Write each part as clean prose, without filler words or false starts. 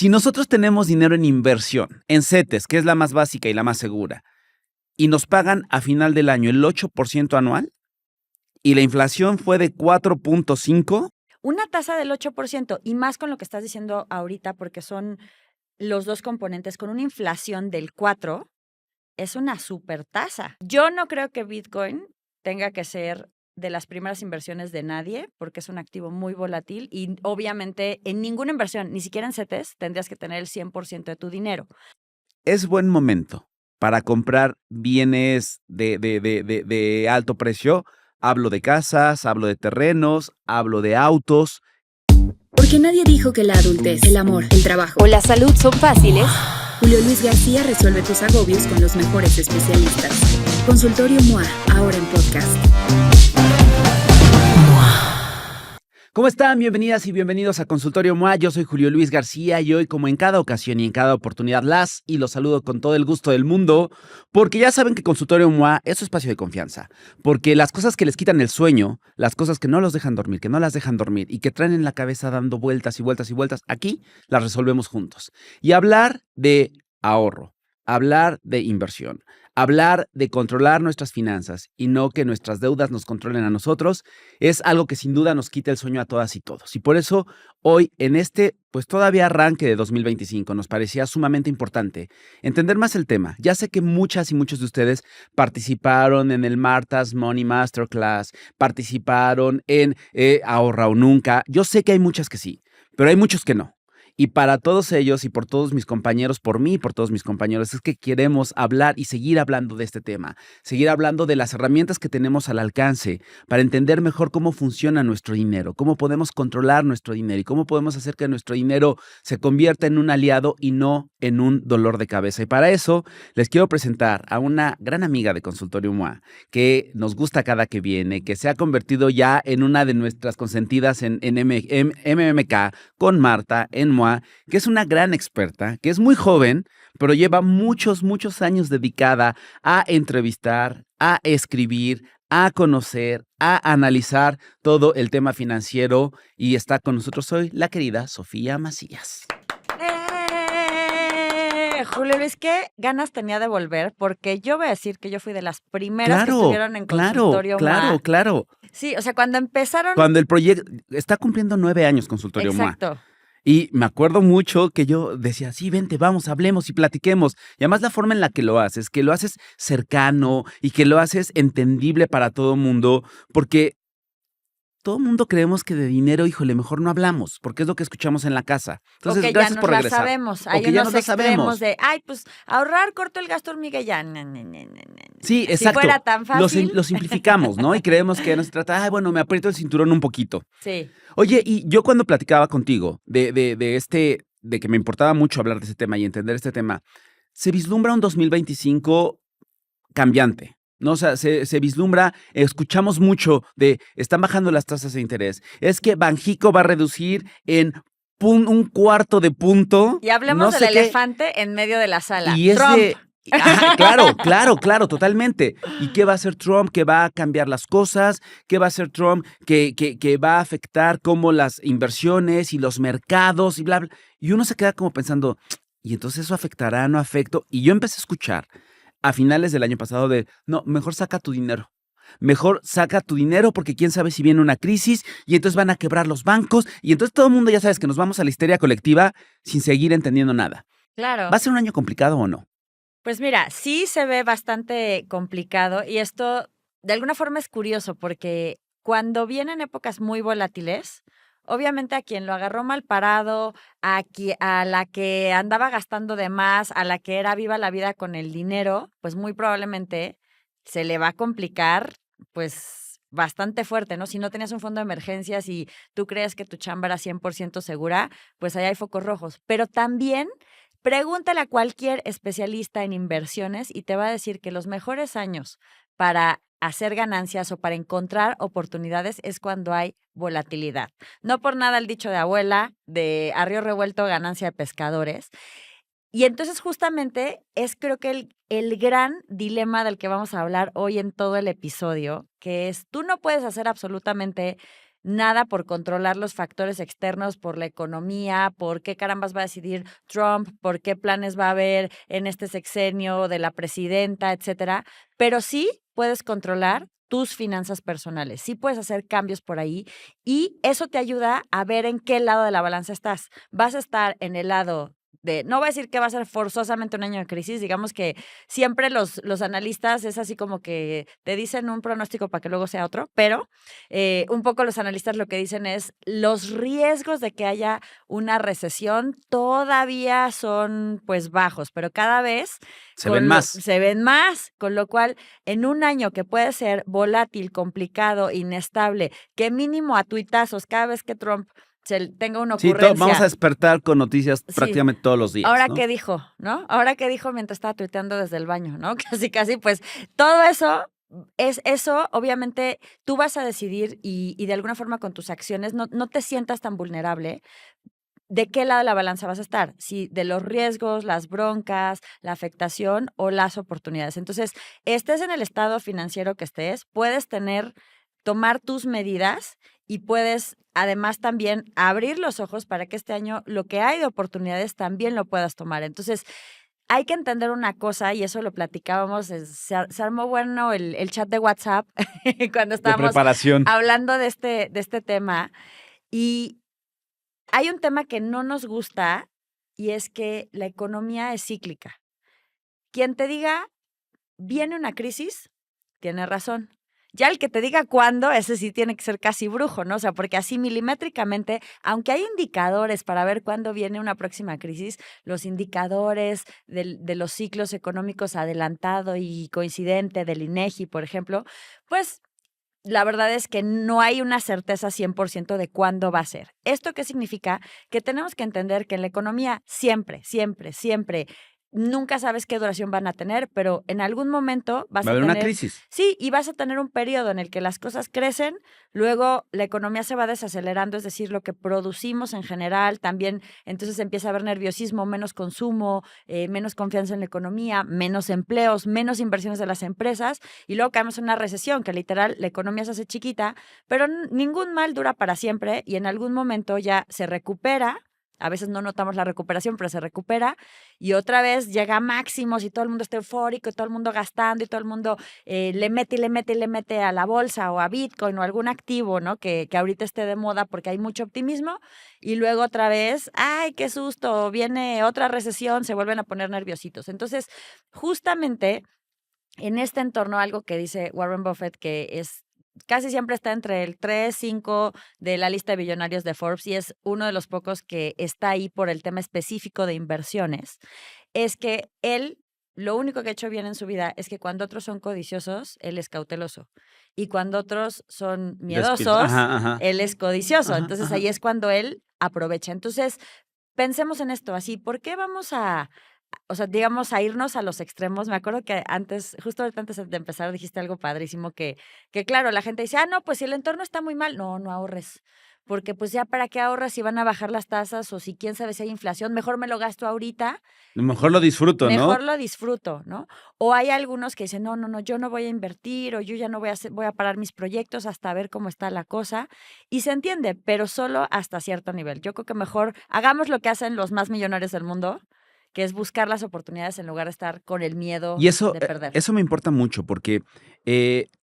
Si nosotros tenemos dinero en inversión, en CETES, que es la más básica y la más segura, y nos pagan a final del año el 8% anual, y la inflación fue de 4.5%. Una tasa del 8%, y más con lo que estás diciendo ahorita, porque son los dos componentes, con una inflación del 4%, es una super tasa. Yo no creo que Bitcoin tenga que ser de las primeras inversiones de nadie, porque es un activo muy volátil y obviamente en ninguna inversión, ni siquiera en CETES, tendrías que tener el 100% de tu dinero. Es buen momento para comprar bienes de alto precio. Hablo de casas, hablo de terrenos, hablo de autos. Porque nadie dijo que la adultez, el amor, el trabajo o la salud son fáciles. Julio Luis García resuelve tus agobios con los mejores especialistas. Consultorio MOA, ahora en podcast. ¿Cómo están? Bienvenidas y bienvenidos a Consultorio MOA. Yo soy Julio Luis García y hoy, como en cada ocasión y en cada oportunidad, los saludo con todo el gusto del mundo, porque ya saben que Consultorio MOA es su espacio de confianza, porque las cosas que les quitan el sueño, las cosas que no los dejan dormir, que no las dejan dormir y que traen en la cabeza dando vueltas y vueltas y vueltas, aquí las resolvemos juntos. Y hablar de ahorro, hablar de inversión, hablar de controlar nuestras finanzas y no que nuestras deudas nos controlen a nosotros, es algo que sin duda nos quita el sueño a todas y todos. Y por eso hoy, en este, pues todavía arranque de 2025, nos parecía sumamente importante entender más el tema. Ya sé que muchas y muchos de ustedes participaron en el Martha's Money Masterclass, participaron en Ahorra o Nunca. Yo sé que hay muchas que sí, pero hay muchos que no. Y para todos ellos y por todos mis compañeros, por mí y por todos mis compañeros, es que queremos hablar y seguir hablando de este tema, seguir hablando de las herramientas que tenemos al alcance para entender mejor cómo funciona nuestro dinero, cómo podemos controlar nuestro dinero y cómo podemos hacer que nuestro dinero se convierta en un aliado y no en un dolor de cabeza. Y para eso les quiero presentar a una gran amiga de Consultorio MOA que nos gusta cada que viene, que se ha convertido ya en una de nuestras consentidas en MMK con Marta en MOA, que es una gran experta, que es muy joven, pero lleva muchos años dedicada a entrevistar, a escribir, a conocer, a analizar todo el tema financiero, y está con nosotros hoy la querida Sofía Macías. Julio Luis, ¿qué ganas tenía de volver? Porque yo voy a decir que yo fui de las primeras que estuvieron en Consultorio MOA. Claro. Sí, o sea, cuando empezaron... Cuando el proyecto está cumpliendo 9 años Consultorio MOA. Exacto. Y me acuerdo mucho que yo decía, sí, vente, vamos, hablemos y platiquemos. Y además la forma en la que lo haces cercano y que lo haces entendible para todo mundo, porque todo mundo creemos que de dinero, híjole, mejor no hablamos, porque es lo que escuchamos en la casa. Entonces, okay, gracias ya por nos regresar. la sabemos. Hay unos nos sabemos de, pues ahorrar, corto el gasto hormiga y ya. Sí, exacto. Si fuera tan fácil. Lo simplificamos, ¿no? Y creemos que nos trata, bueno, me aprieto el cinturón un poquito. Sí. Oye, y yo cuando platicaba contigo de que me importaba mucho hablar de ese tema y entender este tema, se vislumbra un 2025 cambiante, ¿no? O sea, se vislumbra, escuchamos mucho de, están bajando las tasas de interés, es que Banxico va a reducir en un cuarto de punto. Y hablemos del elefante en medio de la sala. Y Trump. Ajá, claro, totalmente. ¿Y qué va a hacer Trump? ¿Que va a cambiar las cosas? ¿Qué va a hacer Trump? Que va a afectar como las inversiones y los mercados y bla, bla. Y uno se queda como pensando, ¿y entonces eso afectará, no afecta? Y yo empecé a escuchar a finales del año pasado no, mejor saca tu dinero. Mejor saca tu dinero porque quién sabe si viene una crisis y entonces van a quebrar los bancos y entonces todo el mundo ya sabes que nos vamos a la histeria colectiva sin seguir entendiendo nada. Claro. ¿Va a ser un año complicado o no? Pues mira, sí se ve bastante complicado y esto de alguna forma es curioso porque cuando vienen épocas muy volátiles, obviamente a quien lo agarró mal parado, a la que andaba gastando de más, a la que era viva la vida con el dinero, pues muy probablemente se le va a complicar pues bastante fuerte, ¿no? Si no tenías un fondo de emergencias y tú crees que tu chamba era 100% segura, pues ahí hay focos rojos. Pero también pregúntale a cualquier especialista en inversiones y te va a decir que los mejores años para hacer ganancias o para encontrar oportunidades es cuando hay volatilidad. No por nada el dicho de abuela de a río revuelto ganancia de pescadores. Y entonces justamente es creo que el gran dilema del que vamos a hablar hoy en todo el episodio, que es tú no puedes hacer absolutamente nada por controlar los factores externos, por la economía, por qué carambas va a decidir Trump, por qué planes va a haber en este sexenio de la presidenta, etcétera, pero sí puedes controlar tus finanzas personales, sí puedes hacer cambios por ahí y eso te ayuda a ver en qué lado de la balanza estás. Vas a estar en el lado no voy a decir que va a ser forzosamente un año de crisis, digamos que siempre los analistas es así como que te dicen un pronóstico para que luego sea otro, pero un poco los analistas lo que dicen es los riesgos de que haya una recesión todavía son pues bajos, pero cada vez Se ven más. Se ven más, con lo cual en un año que puede ser volátil, complicado, inestable, que mínimo a tuitazos cada vez que Trump tenga una Sí, ocurrencia. vamos a despertar con noticias Sí. prácticamente todos los días. Ahora, ¿no? ¿qué dijo? ¿No? Ahora, ¿qué dijo mientras estaba tuiteando desde el baño? ¿No? Casi, pues todo eso eso, obviamente, tú vas a decidir y de alguna forma con tus acciones no te sientas tan vulnerable. ¿De qué lado de la balanza vas a estar? Si de los riesgos, las broncas, la afectación o las oportunidades. Entonces, estés en el estado financiero que estés, puedes tomar tus medidas y puedes además también abrir los ojos para que este año lo que hay de oportunidades también lo puedas tomar. Entonces, hay que entender una cosa, y eso lo platicábamos, se armó bueno el chat de WhatsApp cuando estábamos hablando de este tema. Y hay un tema que no nos gusta y es que la economía es cíclica. Quien te diga, viene una crisis, tiene razón. Ya el que te diga cuándo, ese sí tiene que ser casi brujo, ¿no? O sea, porque así milimétricamente, aunque hay indicadores para ver cuándo viene una próxima crisis, los indicadores de los ciclos económicos adelantado y coincidente del INEGI, por ejemplo, pues la verdad es que no hay una certeza 100% de cuándo va a ser. ¿Esto qué significa? Que tenemos que entender que en la economía siempre, nunca sabes qué duración van a tener, pero en algún momento va a haber una crisis. Sí, y vas a tener un periodo en el que las cosas crecen, luego la economía se va desacelerando, es decir, lo que producimos en general, también entonces empieza a haber nerviosismo, menos consumo, menos confianza en la economía, menos empleos, menos inversiones de las empresas, y luego caemos en una recesión, que literal la economía se hace chiquita, pero ningún mal dura para siempre y en algún momento ya se recupera. A veces no notamos la recuperación, pero se recupera y otra vez llega a máximos y todo el mundo está eufórico y todo el mundo gastando y todo el mundo le mete a la bolsa o a Bitcoin o algún activo, ¿no? Que ahorita esté de moda porque hay mucho optimismo y luego otra vez, ¡ay, qué susto! Viene otra recesión, se vuelven a poner nerviositos. Entonces, justamente en este entorno, algo que dice Warren Buffett que es casi siempre está entre el 3, 5 de la lista de billonarios de Forbes y es uno de los pocos que está ahí por el tema específico de inversiones, es que él lo único que ha hecho bien en su vida es que cuando otros son codiciosos, él es cauteloso. Y cuando otros son miedosos, él es codicioso. Entonces ahí es cuando él aprovecha. Entonces, pensemos en esto así, ¿por qué vamos o sea, digamos, a irnos a los extremos? Me acuerdo que justo ahorita antes de empezar, dijiste algo padrísimo que claro, la gente dice, no, pues si el entorno está muy mal, no ahorres. Porque pues ya para qué ahorras si van a bajar las tasas o si quién sabe si hay inflación, mejor me lo gasto ahorita. Mejor lo disfruto, ¿no? Mejor lo disfruto, ¿no? O hay algunos que dicen, no, yo no voy a invertir o yo ya no voy a parar mis proyectos hasta ver cómo está la cosa. Y se entiende, pero solo hasta cierto nivel. Yo creo que mejor hagamos lo que hacen los más millonarios del mundo, que es buscar las oportunidades en lugar de estar con el miedo de perder. Eso me importa mucho porque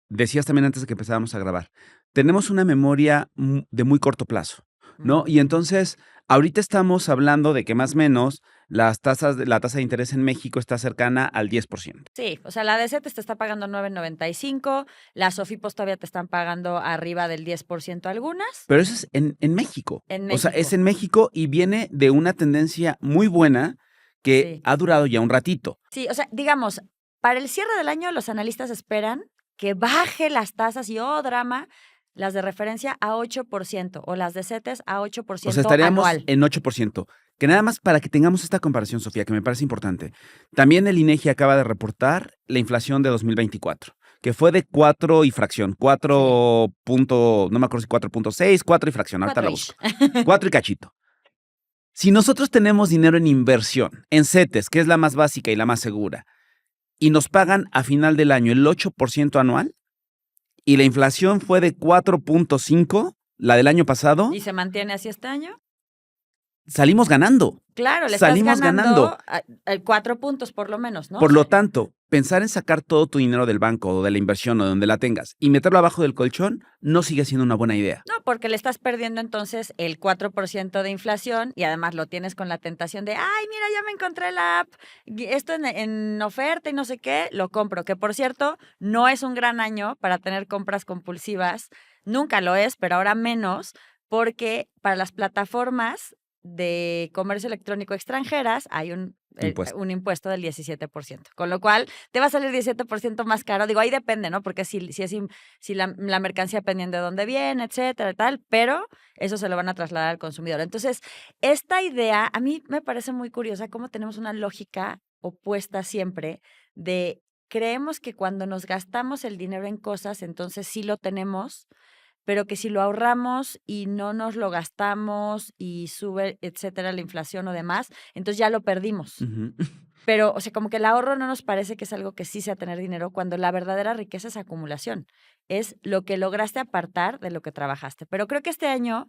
decías también antes de que empezáramos a grabar, tenemos una memoria de muy corto plazo, ¿no? Y entonces, ahorita estamos hablando de que más o menos la tasa de interés en México está cercana al 10%. Sí, o sea, la DCT te está pagando 9.95, las Sofipos todavía te están pagando arriba del 10% algunas. Pero eso es en México. En México. O sea, es en México y viene de una tendencia muy buena que ha durado ya un ratito. Sí, o sea, digamos, para el cierre del año los analistas esperan que baje las tasas y, drama, las de referencia a 8% o las de CETES a 8% O sea, estaríamos anual. en 8%. Que nada más para que tengamos esta comparación, Sofía, que me parece importante. También el INEGI acaba de reportar la inflación de 2024, que fue de 4 y fracción, 4 punto, no me acuerdo si 4.6, 4 y fracción, ahorita la busco. 4 y cachito. Si nosotros tenemos dinero en inversión, en CETES, que es la más básica y la más segura, y nos pagan a final del año el 8% anual, y la inflación fue de 4.5, la del año pasado, ¿Y se mantiene así este año? salimos ganando. Claro, le Salimos estás ganando. ganando 4 puntos por lo menos, ¿no? Por lo tanto, pensar en sacar todo tu dinero del banco o de la inversión o de donde la tengas y meterlo abajo del colchón no sigue siendo una buena idea. No, porque le estás perdiendo entonces el 4% de inflación y además lo tienes con la tentación de, ay, mira, ya me encontré la app, esto en oferta y no sé qué, lo compro. Que por cierto, no es un gran año para tener compras compulsivas, nunca lo es, pero ahora menos, porque para las plataformas de comercio electrónico extranjeras hay Impuesto. un impuesto del 17%, con lo cual te va a salir 17% más caro. Digo, ahí depende, ¿no? Porque si la mercancía dependiendo de dónde viene, etcétera, tal, pero eso se lo van a trasladar al consumidor. Entonces, esta idea a mí me parece muy curiosa cómo tenemos una lógica opuesta siempre de creemos que cuando nos gastamos el dinero en cosas, entonces sí lo tenemos, pero que si lo ahorramos y no nos lo gastamos y sube, etcétera, la inflación o demás, entonces ya lo perdimos. Ujú. Pero, o sea, como que el ahorro no nos parece que es algo que sí sea tener dinero, cuando la verdadera riqueza es acumulación. Es lo que lograste apartar de lo que trabajaste. Pero creo que este año,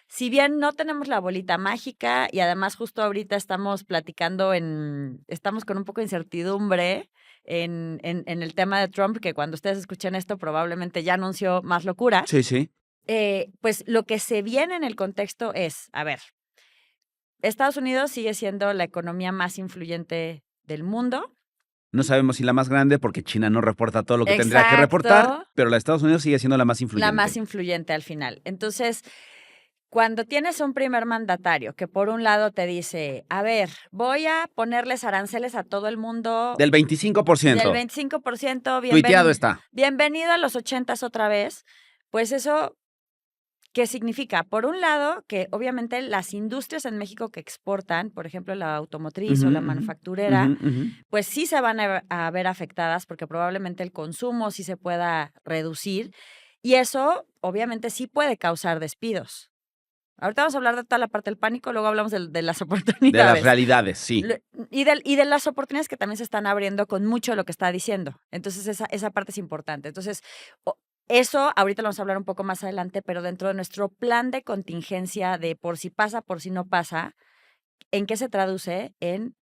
si bien no tenemos la bolita mágica y además justo ahorita estamos estamos con un poco de incertidumbre en el tema de Trump, que cuando ustedes escuchen esto probablemente ya anunció más locuras, Sí, sí. pues lo que se viene en el contexto es, a ver, Estados Unidos sigue siendo la economía más influyente del mundo. No sabemos si la más grande porque China no reporta todo lo que tendría que reportar, Exacto, pero la de Estados Unidos sigue siendo la más la influyente. más influyente al final. Entonces, cuando tienes un primer mandatario que por un lado te dice, a ver, voy a ponerles aranceles a todo el mundo Del del 25%. 25%, Tuiteado está. bienvenido a los 80s otra vez, pues eso, ¿qué significa? Por un lado, que obviamente las industrias en México que exportan, por ejemplo, la automotriz o Ujú, la ujú, manufacturera, ujú. pues sí se van a ver afectadas porque probablemente el consumo sí se pueda reducir y eso obviamente sí puede causar despidos. Ahorita vamos a hablar de toda la parte del pánico, luego hablamos de las De las oportunidades. realidades, sí. Y de las oportunidades que también se están abriendo con mucho de lo que está diciendo. Entonces, esa parte es importante. Entonces, eso ahorita lo vamos a hablar un poco más adelante, pero dentro de nuestro plan de contingencia de por si pasa, por si no pasa, ¿en qué se traduce?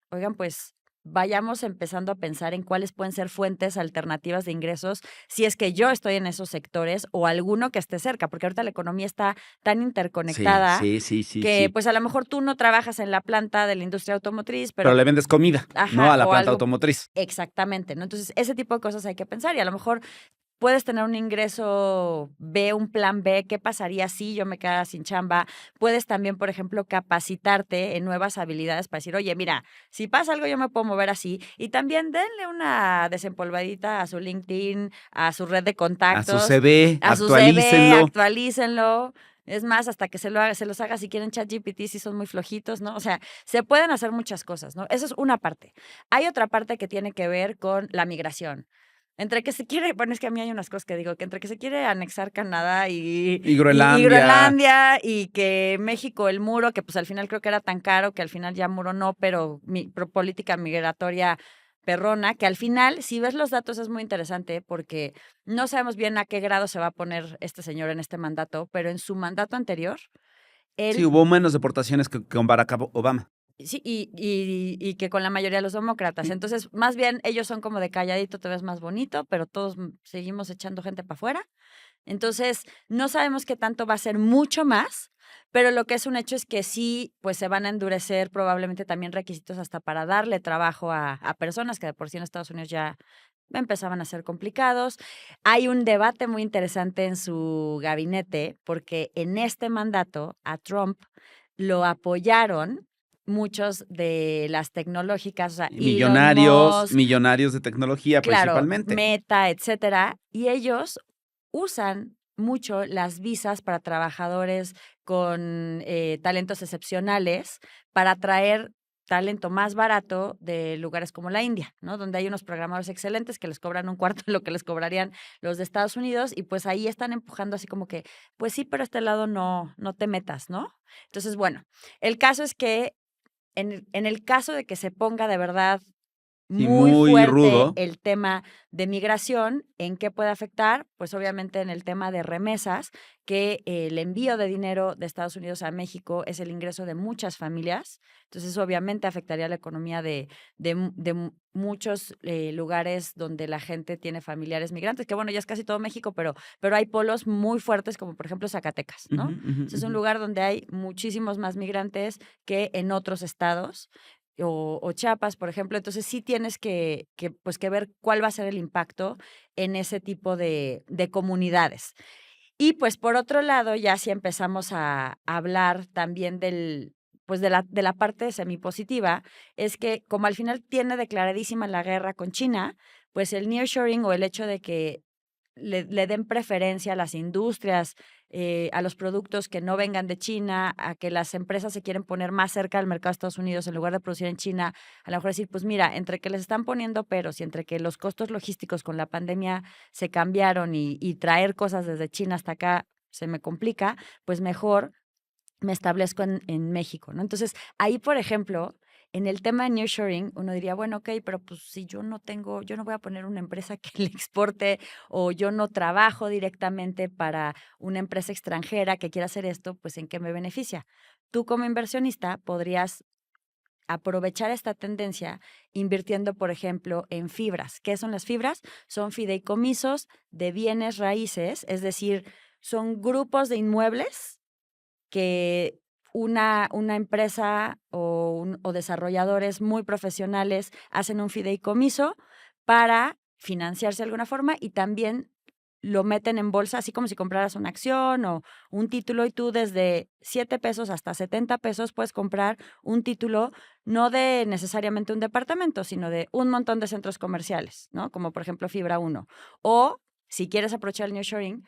Oigan, pues vayamos empezando a pensar en cuáles pueden ser fuentes alternativas de ingresos si es que yo estoy en esos sectores o alguno que esté cerca, porque ahorita la economía está tan Sí, interconectada sí. que pues a lo mejor tú no trabajas en la planta de la industria automotriz, Pero pero le vendes comida, ¿no? ajá, A la o planta algo automotriz. exactamente, ¿no? Entonces, ese tipo de cosas hay que pensar y a lo mejor puedes tener un ingreso B, un plan B, ¿qué pasaría si yo me quedara sin chamba? Puedes también, por ejemplo, capacitarte en nuevas habilidades para decir, oye, mira, si pasa algo yo me puedo mover así. Y también denle una desempolvadita a su LinkedIn, a su red de A su contactos, CV, a su CV, actualícenlo. actualícenlo. Es más, hasta que se los haga si quieren ChatGPT, si son muy flojitos, ¿no? O sea, se pueden hacer muchas cosas, ¿no? Eso es una parte. Hay otra parte que tiene que ver con la migración. Entre que se quiere, bueno, es que a mí hay unas cosas que digo, que entre que se quiere anexar Canadá Y y Groenlandia. Groenlandia y que México, el muro, que pues al final creo que era tan caro, que al final ya muro no, pero política migratoria perrona, que al final, si ves los datos, es muy interesante porque no sabemos bien a qué grado se va a poner este señor en este mandato, pero en su mandato anterior, Sí, él hubo menos deportaciones que con Barack Obama. sí, y que con la mayoría de los demócratas. Entonces, más bien, ellos son como de calladito, te ves más bonito, pero todos seguimos echando gente para afuera. Entonces, no sabemos qué tanto va a ser mucho más, pero lo que es un hecho es que sí, pues se van a endurecer probablemente también requisitos hasta para darle trabajo a personas que de por sí en Estados Unidos ya empezaban a ser complicados. Hay un debate muy interesante en su gabinete porque en este mandato a Trump lo apoyaron muchos de las tecnológicas, o sea, Y Elon millonarios, Musk, millonarios de tecnología claro, principalmente. Meta, etcétera, y ellos usan mucho las visas para trabajadores con talentos excepcionales para atraer talento más barato de lugares como la India, ¿no? Donde hay unos programadores excelentes que les cobran un cuarto de lo que les cobrarían los de Estados Unidos y pues ahí están empujando así como que, pues sí, pero a este lado no te metas, ¿no? Entonces, bueno, el caso es que en el caso de que se ponga de verdad Sí, muy muy fuerte rudo. el tema de migración. ¿En qué puede afectar? Pues obviamente en el tema de remesas, que el envío de dinero de Estados Unidos a México es el ingreso de muchas familias. Entonces, eso obviamente afectaría la economía de muchos lugares donde la gente tiene familiares migrantes, que bueno, ya es casi todo México, pero hay polos muy fuertes, como por ejemplo Zacatecas, ¿no? Ujú, ujú, Ese es un ujú. lugar donde hay muchísimos más migrantes que en otros estados o Chiapas, por ejemplo. Entonces sí tienes pues, que ver cuál va a ser el impacto en ese tipo de comunidades. Y pues por otro lado, ya si empezamos a hablar también pues de la parte semipositiva, es que como al final tiene declaradísima la guerra con China, pues el nearshoring o el hecho de que le den preferencia a las industrias, a los productos que no vengan de China, a que las empresas se quieren poner más cerca del mercado de Estados Unidos en lugar de producir en China, a lo mejor decir, pues mira, entre que les están poniendo peros y entre que los costos logísticos con la pandemia se cambiaron y traer cosas desde China hasta acá se me complica, pues mejor me establezco en México, ¿no? Entonces, ahí, por ejemplo, en el tema de nearshoring, uno diría, bueno, okey, pero, pues, si yo no voy a poner una empresa que le exporte, o yo no trabajo directamente para una empresa extranjera que quiera hacer esto, pues, ¿en qué me beneficia? Tú, como inversionista, podrías aprovechar esta tendencia invirtiendo, por ejemplo, en fibras. ¿Qué son las fibras? Son fideicomisos de bienes raíces, es decir, son grupos de inmuebles que una empresa o desarrolladores muy profesionales hacen un fideicomiso para financiarse de alguna forma y también lo meten en bolsa, así como si compraras una acción o un título, y tú desde 7 pesos hasta 70 pesos puedes comprar un título, no de necesariamente un departamento, sino de un montón de centros comerciales, ¿no? Como por ejemplo Fibra Uno. O si quieres aprovechar el nearshoring,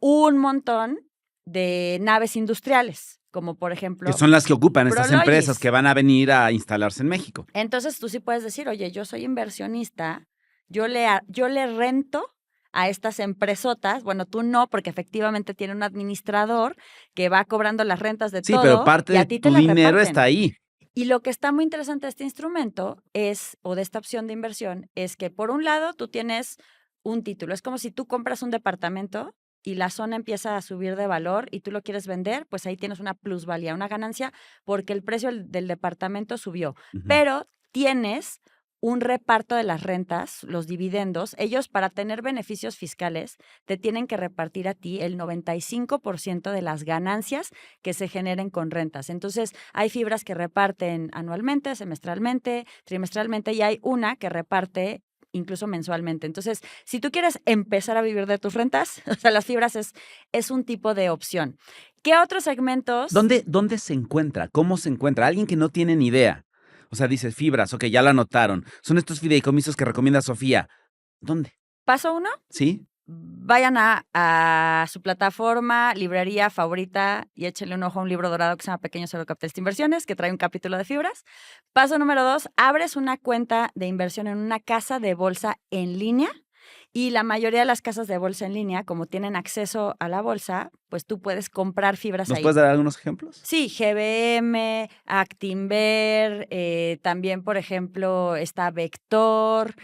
un montón de naves industriales, como por Que ejemplo son las que ocupan estas empresas que Prologis. van a venir a instalarse en México. Entonces tú sí puedes decir, oye, yo soy inversionista, yo le rento a estas empresotas, bueno, tú no, porque efectivamente tiene un administrador que va cobrando las rentas de Sí, pero todo parte y a de ti te tu las dinero está reparten. ahí. Y lo que está muy interesante de este instrumento es, o de esta opción de inversión, es que por un lado tú tienes un título. Es como si tú compras un departamento y la zona empieza a subir de valor y tú lo quieres vender, pues ahí tienes una plusvalía, una ganancia, porque el precio del departamento subió. Ujú. Pero tienes un reparto de las rentas, los dividendos. Ellos, para tener beneficios fiscales, te tienen que repartir a ti el 95% de las ganancias que se generen con rentas. Entonces, hay fibras que reparten anualmente, semestralmente, trimestralmente, y hay una que reparte incluso mensualmente. Entonces, si tú quieres empezar a vivir de tus rentas, o sea, las fibras es un tipo de opción. ¿Qué otros segmentos? ¿Dónde se encuentra? ¿Cómo se encuentra? Alguien que no tiene ni idea. O sea, dice fibras, ok, ya lo anotaron. Son estos fideicomisos que recomienda Sofía. ¿Dónde? Paso uno, ¿Sí? vayan a su plataforma, librería favorita y échenle un ojo a un libro dorado que se llama Pequeños Eurocapitalistas de Inversiones, que trae un capítulo de fibras. Paso número 2, abres una cuenta de inversión en una casa de bolsa en línea. Y la mayoría de las casas de bolsa en línea, como tienen acceso a la bolsa, pues tú puedes comprar fibras ¿Nos ahí. puedes dar algunos ejemplos? Sí, GBM, Actinver, también, por ejemplo, está Vector,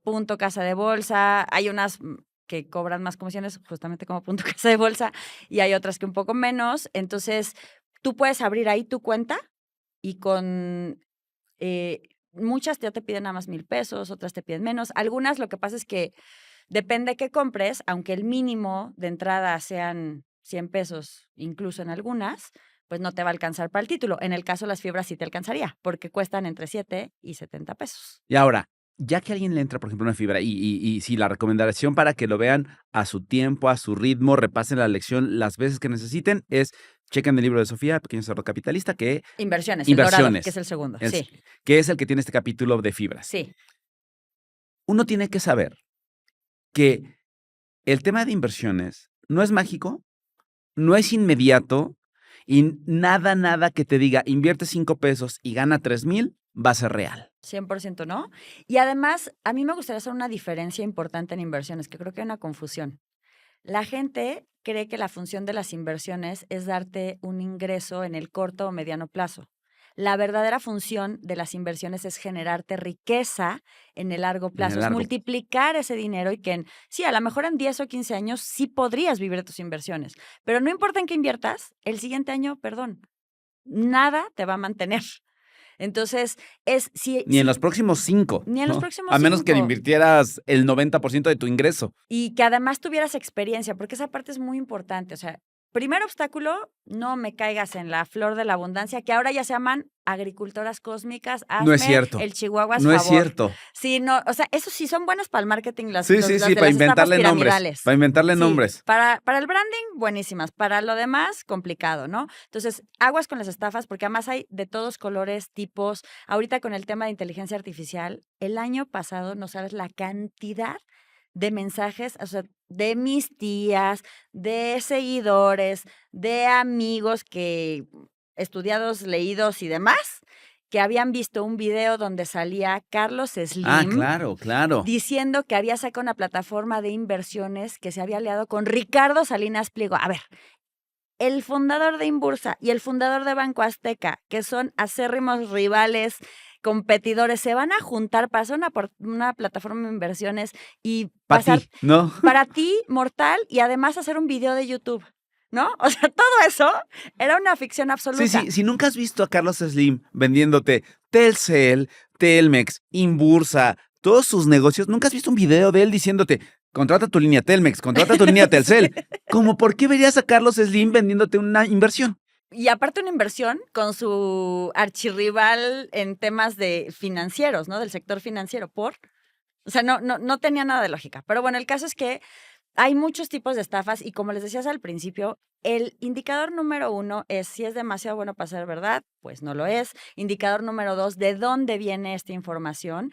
Punto Casa de Bolsa. Hay unas que cobran más comisiones, justamente como Punto Casa de Bolsa, y hay otras que un poco menos. Entonces, tú puedes abrir ahí tu cuenta y con eh, muchas ya te piden nada más 1,000 pesos, otras te piden menos. Algunas, lo que pasa es que depende qué compres, aunque el mínimo de entrada sean 100 pesos, incluso en algunas, pues no te va a alcanzar para el título. En el caso de las fibras sí te alcanzaría, porque cuestan entre 7 y 70 pesos. Y ahora, ya que alguien le entra, por ejemplo, una fibra, y sí, la recomendación para que lo vean a su tiempo, a su ritmo, repasen la lección las veces que necesiten, es chequen el libro de Sofía, Pequeño Cerdo Capitalista, que Inversiones, el dorado, que es inversiones, el segundo. es- Sí, que es el que tiene este capítulo de fibras. sí. Uno tiene que saber que el tema de inversiones no es mágico, no es inmediato, y nada que te diga invierte 5 pesos y gana 3,000 va a ser real. 100% no. Y además, a mí me gustaría hacer una diferencia importante en inversiones, que creo que hay una confusión. La gente cree que la función de las inversiones es darte un ingreso en el corto o mediano plazo. La verdadera función de las inversiones es generarte riqueza en el largo plazo, es largo. multiplicar ese dinero y que sí, a lo mejor en 10 o 15 años sí podrías vivir de tus inversiones, pero no importa en qué inviertas, el siguiente año, perdón, nada te va a mantener. Entonces, Ni en los próximos 5, Ni en los ¿no? próximos A menos que 5. invirtieras el 90% de tu ingreso. Y que además tuvieras experiencia, porque esa parte es muy importante. O sea, primer obstáculo, no me caigas en la flor de la abundancia, que ahora ya se llaman agricultoras cósmicas. No es Hazme cierto. el chihuahuas No es favor. cierto. Sí, no, o sea, eso sí son buenas para el marketing, las Sí, de para las estafas inventarle nombres. piramidales. Para inventarle Sí, nombres. para el branding, buenísimas. Para lo demás, complicado, ¿no? Entonces, aguas con las estafas, porque además hay de todos colores, tipos. Ahorita con el tema de inteligencia artificial, el año pasado, no sabes la cantidad de mensajes, o sea, de mis tías, de seguidores, de amigos que estudiados, leídos y demás, que habían visto un video donde salía Carlos Slim. Ah, claro. Diciendo que había sacado una plataforma de inversiones que se había aliado con Ricardo Salinas Pliego. A ver, el fundador de Inbursa y el fundador de Banco Azteca, que son acérrimos rivales, competidores, se van a juntar para hacer una plataforma de inversiones y Para pasar ti, ¿no? para ti, mortal, y además hacer un video de YouTube, ¿no? O sea, todo eso era una ficción absoluta. Sí, si nunca has visto a Carlos Slim vendiéndote Telcel, Telmex, Inbursa, todos sus negocios, nunca has visto un video de él diciéndote, contrata tu línea Telmex, contrata tu línea Telcel. ¿Cómo por qué verías a Carlos Slim vendiéndote una inversión? Y aparte una inversión con su archirrival en temas de financieros, ¿no? Del sector financiero, O sea, no tenía nada de lógica. Pero bueno, el caso es que hay muchos tipos de estafas y como les decías al principio, el indicador número 1 es si es demasiado bueno para ser verdad, pues no lo es. Indicador número 2, ¿de dónde viene esta información?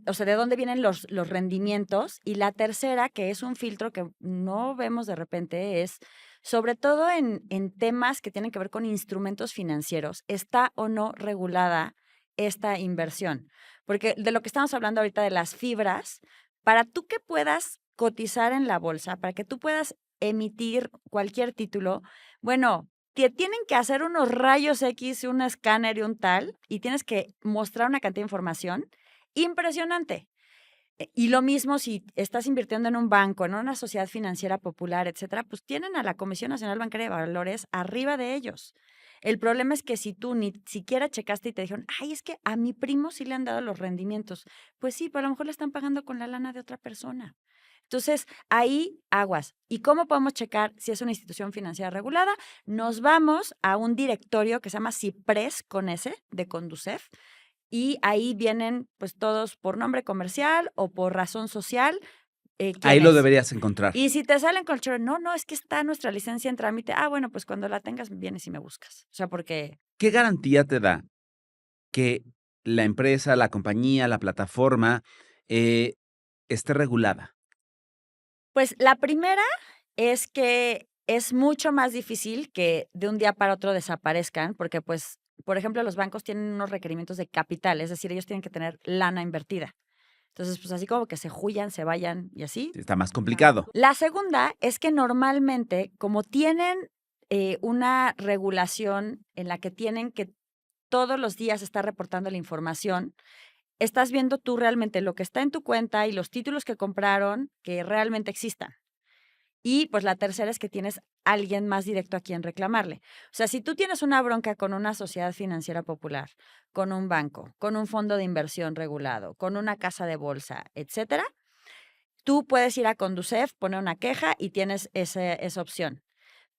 O sea, ¿de dónde vienen los rendimientos? Y la tercera, que es un filtro que no vemos de repente, es sobre todo en temas que tienen que ver con instrumentos financieros, ¿está o no regulada esta inversión? Porque de lo que estamos hablando ahorita de las fibras, para tú que puedas cotizar en la bolsa, para que tú puedas emitir cualquier título, bueno, te tienen que hacer unos rayos X, un escáner y un tal, y tienes que mostrar una cantidad de información impresionante. Y lo mismo si estás invirtiendo en un banco, en una sociedad financiera popular, etcétera, pues tienen a la Comisión Nacional Bancaria de Valores arriba de ellos. El problema es que si tú ni siquiera checaste y te dijeron, ay, es que a mi primo sí le han dado los rendimientos. Pues sí, pero a lo mejor le están pagando con la lana de otra persona. Entonces, ahí aguas. ¿Y cómo podemos checar si es una institución financiera regulada? Nos vamos a un directorio que se llama CIPRES con S, de Conducef, y ahí vienen pues todos por nombre comercial o por razón social. Ahí lo deberías encontrar. Y si te salen con el choro, no, es que está nuestra licencia en trámite. Ah, bueno, pues cuando la tengas vienes y me buscas. O sea, porque ¿Qué garantía te da que la empresa, la compañía, la plataforma esté regulada? pues la primera es que es mucho más difícil que de un día para otro desaparezcan, porque pues, por ejemplo, los bancos tienen unos requerimientos de capital, es decir, ellos tienen que tener lana invertida. Entonces, pues así como que se huyan, se vayan y así. Está más complicado. La segunda es que normalmente, como tienen una regulación en la que tienen que todos los días estar reportando la información, estás viendo tú realmente lo que está en tu cuenta y los títulos que compraron que realmente existan. Y pues la tercera es que tienes alguien más directo a quien reclamarle. O sea, si tú tienes una bronca con una sociedad financiera popular, con un banco, con un fondo de inversión regulado, con una casa de bolsa, etcétera, tú puedes ir a Conducef, poner una queja y tienes esa opción.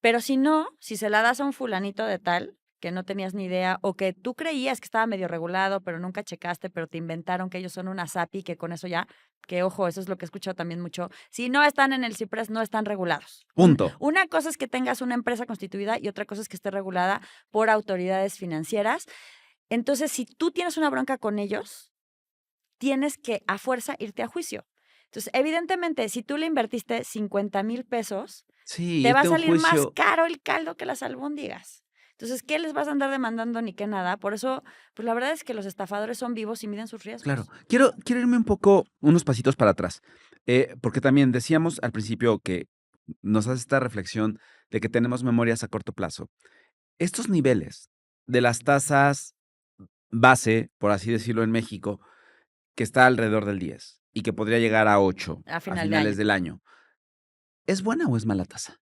Pero si no, si se la das a un fulanito de tal que no tenías ni idea o que tú creías que estaba medio regulado, pero nunca checaste, pero te inventaron que ellos son una SAPI, que con eso ya, que ojo, eso es lo que he escuchado también mucho, si no están en el CIPRES, no están regulados. Punto. Una cosa es que tengas una empresa constituida y otra cosa es que esté regulada por autoridades financieras. Entonces, si tú tienes una bronca con ellos, tienes que a fuerza irte a juicio. Entonces, evidentemente, si tú le invertiste 50,000 pesos, Sí, te va a irte a un salir más juicio. caro el caldo que las albóndigas. Entonces, ¿qué les vas a andar demandando ni qué nada? Por eso, pues la verdad es que los estafadores son vivos y miden sus riesgos. Claro. Quiero irme un poco, unos pasitos para atrás. Porque también decíamos al principio que nos hace esta reflexión de que tenemos memorias a corto plazo. Estos niveles de las tasas base, por así decirlo, en México, que está alrededor del 10 y que podría llegar a 8 A a final de finales año. del año. ¿Es buena o es mala tasa?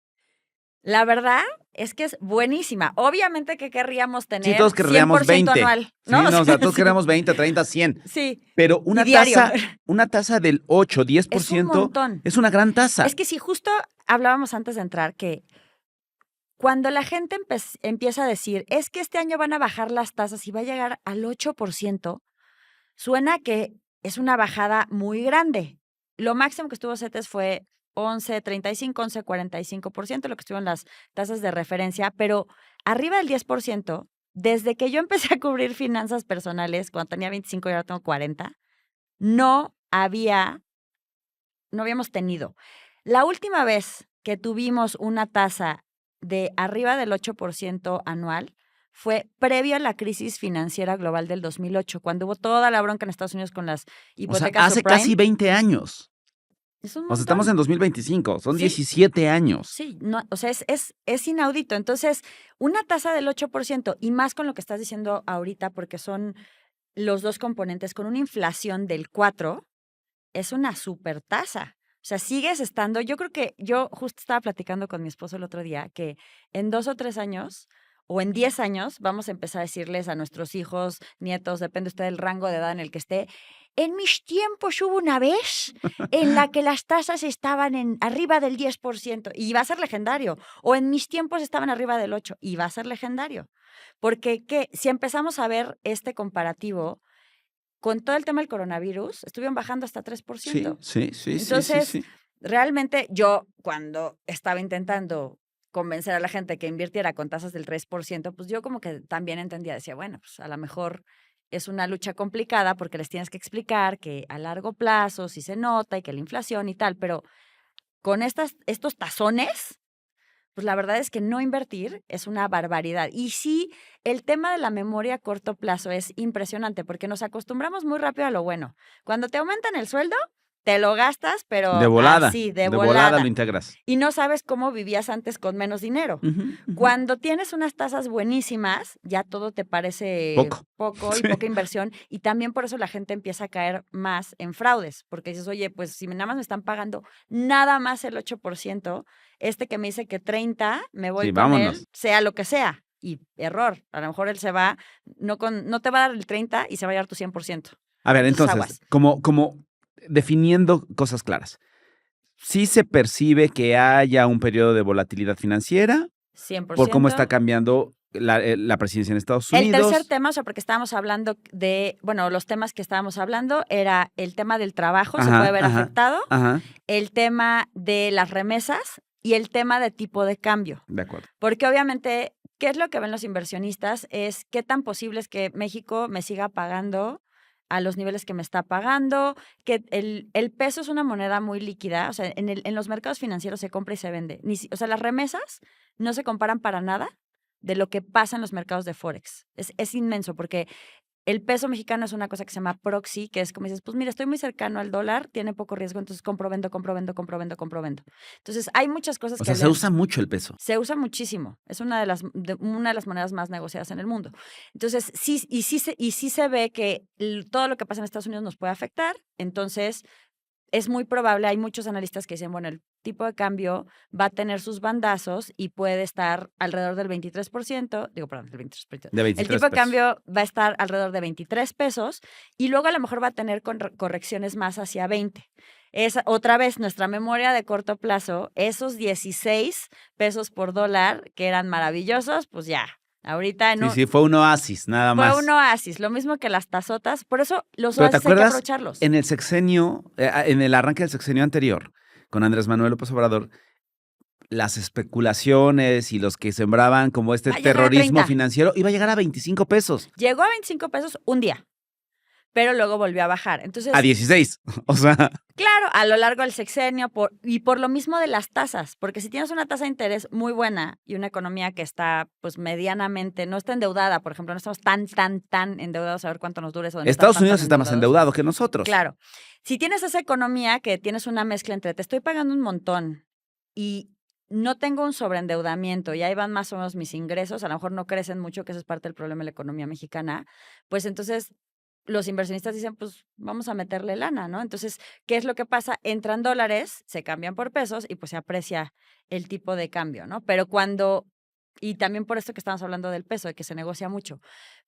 La verdad es que es buenísima. Obviamente que querríamos Sí, tener todos querríamos 100% 20. anual, Sí, ¿no? no, o sea, todos Sí, queremos 20, 30, 100. sí, Pero y diario. una tasa del 8, Es un 10% montón. es una gran tasa. Es que si justo hablábamos antes de entrar que cuando la gente empieza a decir, es que este año van a bajar las tasas y va a llegar al 8%, suena que es una bajada muy grande. Lo máximo que estuvo CETES fue 11.35, 11.45%, lo que estuvieron las tasas de referencia, pero arriba del 10%, desde que yo empecé a cubrir finanzas personales, cuando tenía 25 y ahora tengo 40, no habíamos tenido. La última vez que tuvimos una tasa de arriba del 8% anual fue previo a la crisis financiera global del 2008, cuando hubo toda la bronca en Estados Unidos con las O sea, hipotecas hace subprime. casi 20 años. Es un O sea, estamos montón. en 2025, son Sí. 17 años. Sí, no, o sea, es inaudito. Entonces, una tasa del 8%, y más con lo que estás diciendo ahorita, porque son los dos componentes, con una inflación del 4%, es una super tasa. O sea, sigues estando, yo creo que yo justo estaba platicando con mi esposo el otro día que en 2 o 3 años o en 10 años vamos a empezar a decirles a nuestros hijos, nietos, depende usted del rango de edad en el que esté, en mis tiempos hubo una vez en la que las tasas estaban arriba del 10% y va a ser legendario. O en mis tiempos estaban arriba del 8% y va a ser legendario. Porque si empezamos a ver este comparativo, con todo el tema del coronavirus, estuvieron bajando hasta 3%. Sí. Entonces, realmente yo cuando estaba intentando convencer a la gente que invirtiera con tasas del 3%, pues yo como que también entendía, decía, bueno, pues a lo mejor es una lucha complicada porque les tienes que explicar que a largo plazo sí se nota y que la inflación y tal, pero con estos tazones, pues la verdad es que no invertir es una barbaridad. Y sí, el tema de la memoria a corto plazo es impresionante porque nos acostumbramos muy rápido a lo bueno. Cuando te aumentan el sueldo, te lo gastas, pero De volada. así, de volada volada. lo integras. Y no sabes cómo vivías antes con menos dinero. Ujú. Cuando tienes unas tasas buenísimas, ya todo te parece Poco. y Sí. poca inversión. Y también por eso la gente empieza a caer más en fraudes, porque dices, oye, pues si nada más me están pagando nada más el 8%, que me dice que 30, me voy Sí, con vámonos. él, sea lo que sea. Y error, a lo mejor él se va, no te va a dar el 30 y se va a llevar tu 100%. A ver, Entonces, entonces, aguas. como definiendo cosas claras. Sí se percibe que haya un periodo de volatilidad financiera 100%. por cómo está cambiando la presidencia en Estados El Unidos. tercer tema, o sea, porque estábamos hablando los temas que estábamos hablando era el tema del trabajo, se puede ver afectado, Ajá, el tema de las remesas y el tema de tipo de cambio. de acuerdo. Porque obviamente, ¿qué es lo que ven los inversionistas? Es qué tan posible es que México me siga pagando a los niveles que me está pagando, que el peso es una moneda muy líquida, o sea, en los mercados financieros se compra y se vende. O sea, las remesas no se comparan para nada de lo que pasa en los mercados de Forex. Es inmenso porque el peso mexicano es una cosa que se llama proxy, que es como dices, pues mira, estoy muy cercano al dólar, tiene poco riesgo, entonces compro, vendo. Entonces, hay muchas cosas O que sea, se usa mucho el peso. se usa muchísimo. Es una de las monedas más negociadas en el mundo. Entonces, sí se ve que todo lo que pasa en Estados Unidos nos puede afectar. Entonces, es muy probable, hay muchos analistas que dicen, bueno, el tipo de cambio va a tener sus bandazos y puede estar alrededor del 23%, del 23%. De 23 El tipo de pesos. cambio va a estar alrededor de 23 pesos y luego a lo mejor va a tener correcciones más hacia 20. Es otra vez nuestra memoria de corto plazo, esos 16 pesos por dólar que eran maravillosos, pues ya, ahorita Sí, fue un oasis, nada más. fue un oasis, lo mismo que las tazotas, por eso los Pero ¿te oasis hay que acuerdas? aprovecharlos. En el sexenio, en el arranque del sexenio anterior, con Andrés Manuel López Obrador, las especulaciones y los que sembraban como este Va a llegar a terrorismo 30. financiero iba a llegar a 25 pesos. Llegó a 25 pesos un día, pero luego volvió a bajar. Entonces, A 16. O sea, claro, a lo largo del sexenio y por lo mismo de las tasas, porque si tienes una tasa de interés muy buena y una economía que está pues medianamente, no está endeudada, por ejemplo, no estamos tan endeudados a ver cuánto nos dure eso. de no estar Estados tan Unidos está más endeudados. endeudado que nosotros. Claro. Si tienes esa economía que tienes una mezcla entre te estoy pagando un montón y no tengo un sobreendeudamiento y ahí van más o menos mis ingresos, a lo mejor no crecen mucho, que eso es parte del problema de la economía mexicana, pues entonces los inversionistas dicen, pues vamos a meterle lana, ¿no? Entonces, ¿qué es lo que pasa? Entran dólares, se cambian por pesos y pues se aprecia el tipo de cambio, ¿no? Pero y también por esto que estamos hablando del peso, de que se negocia mucho,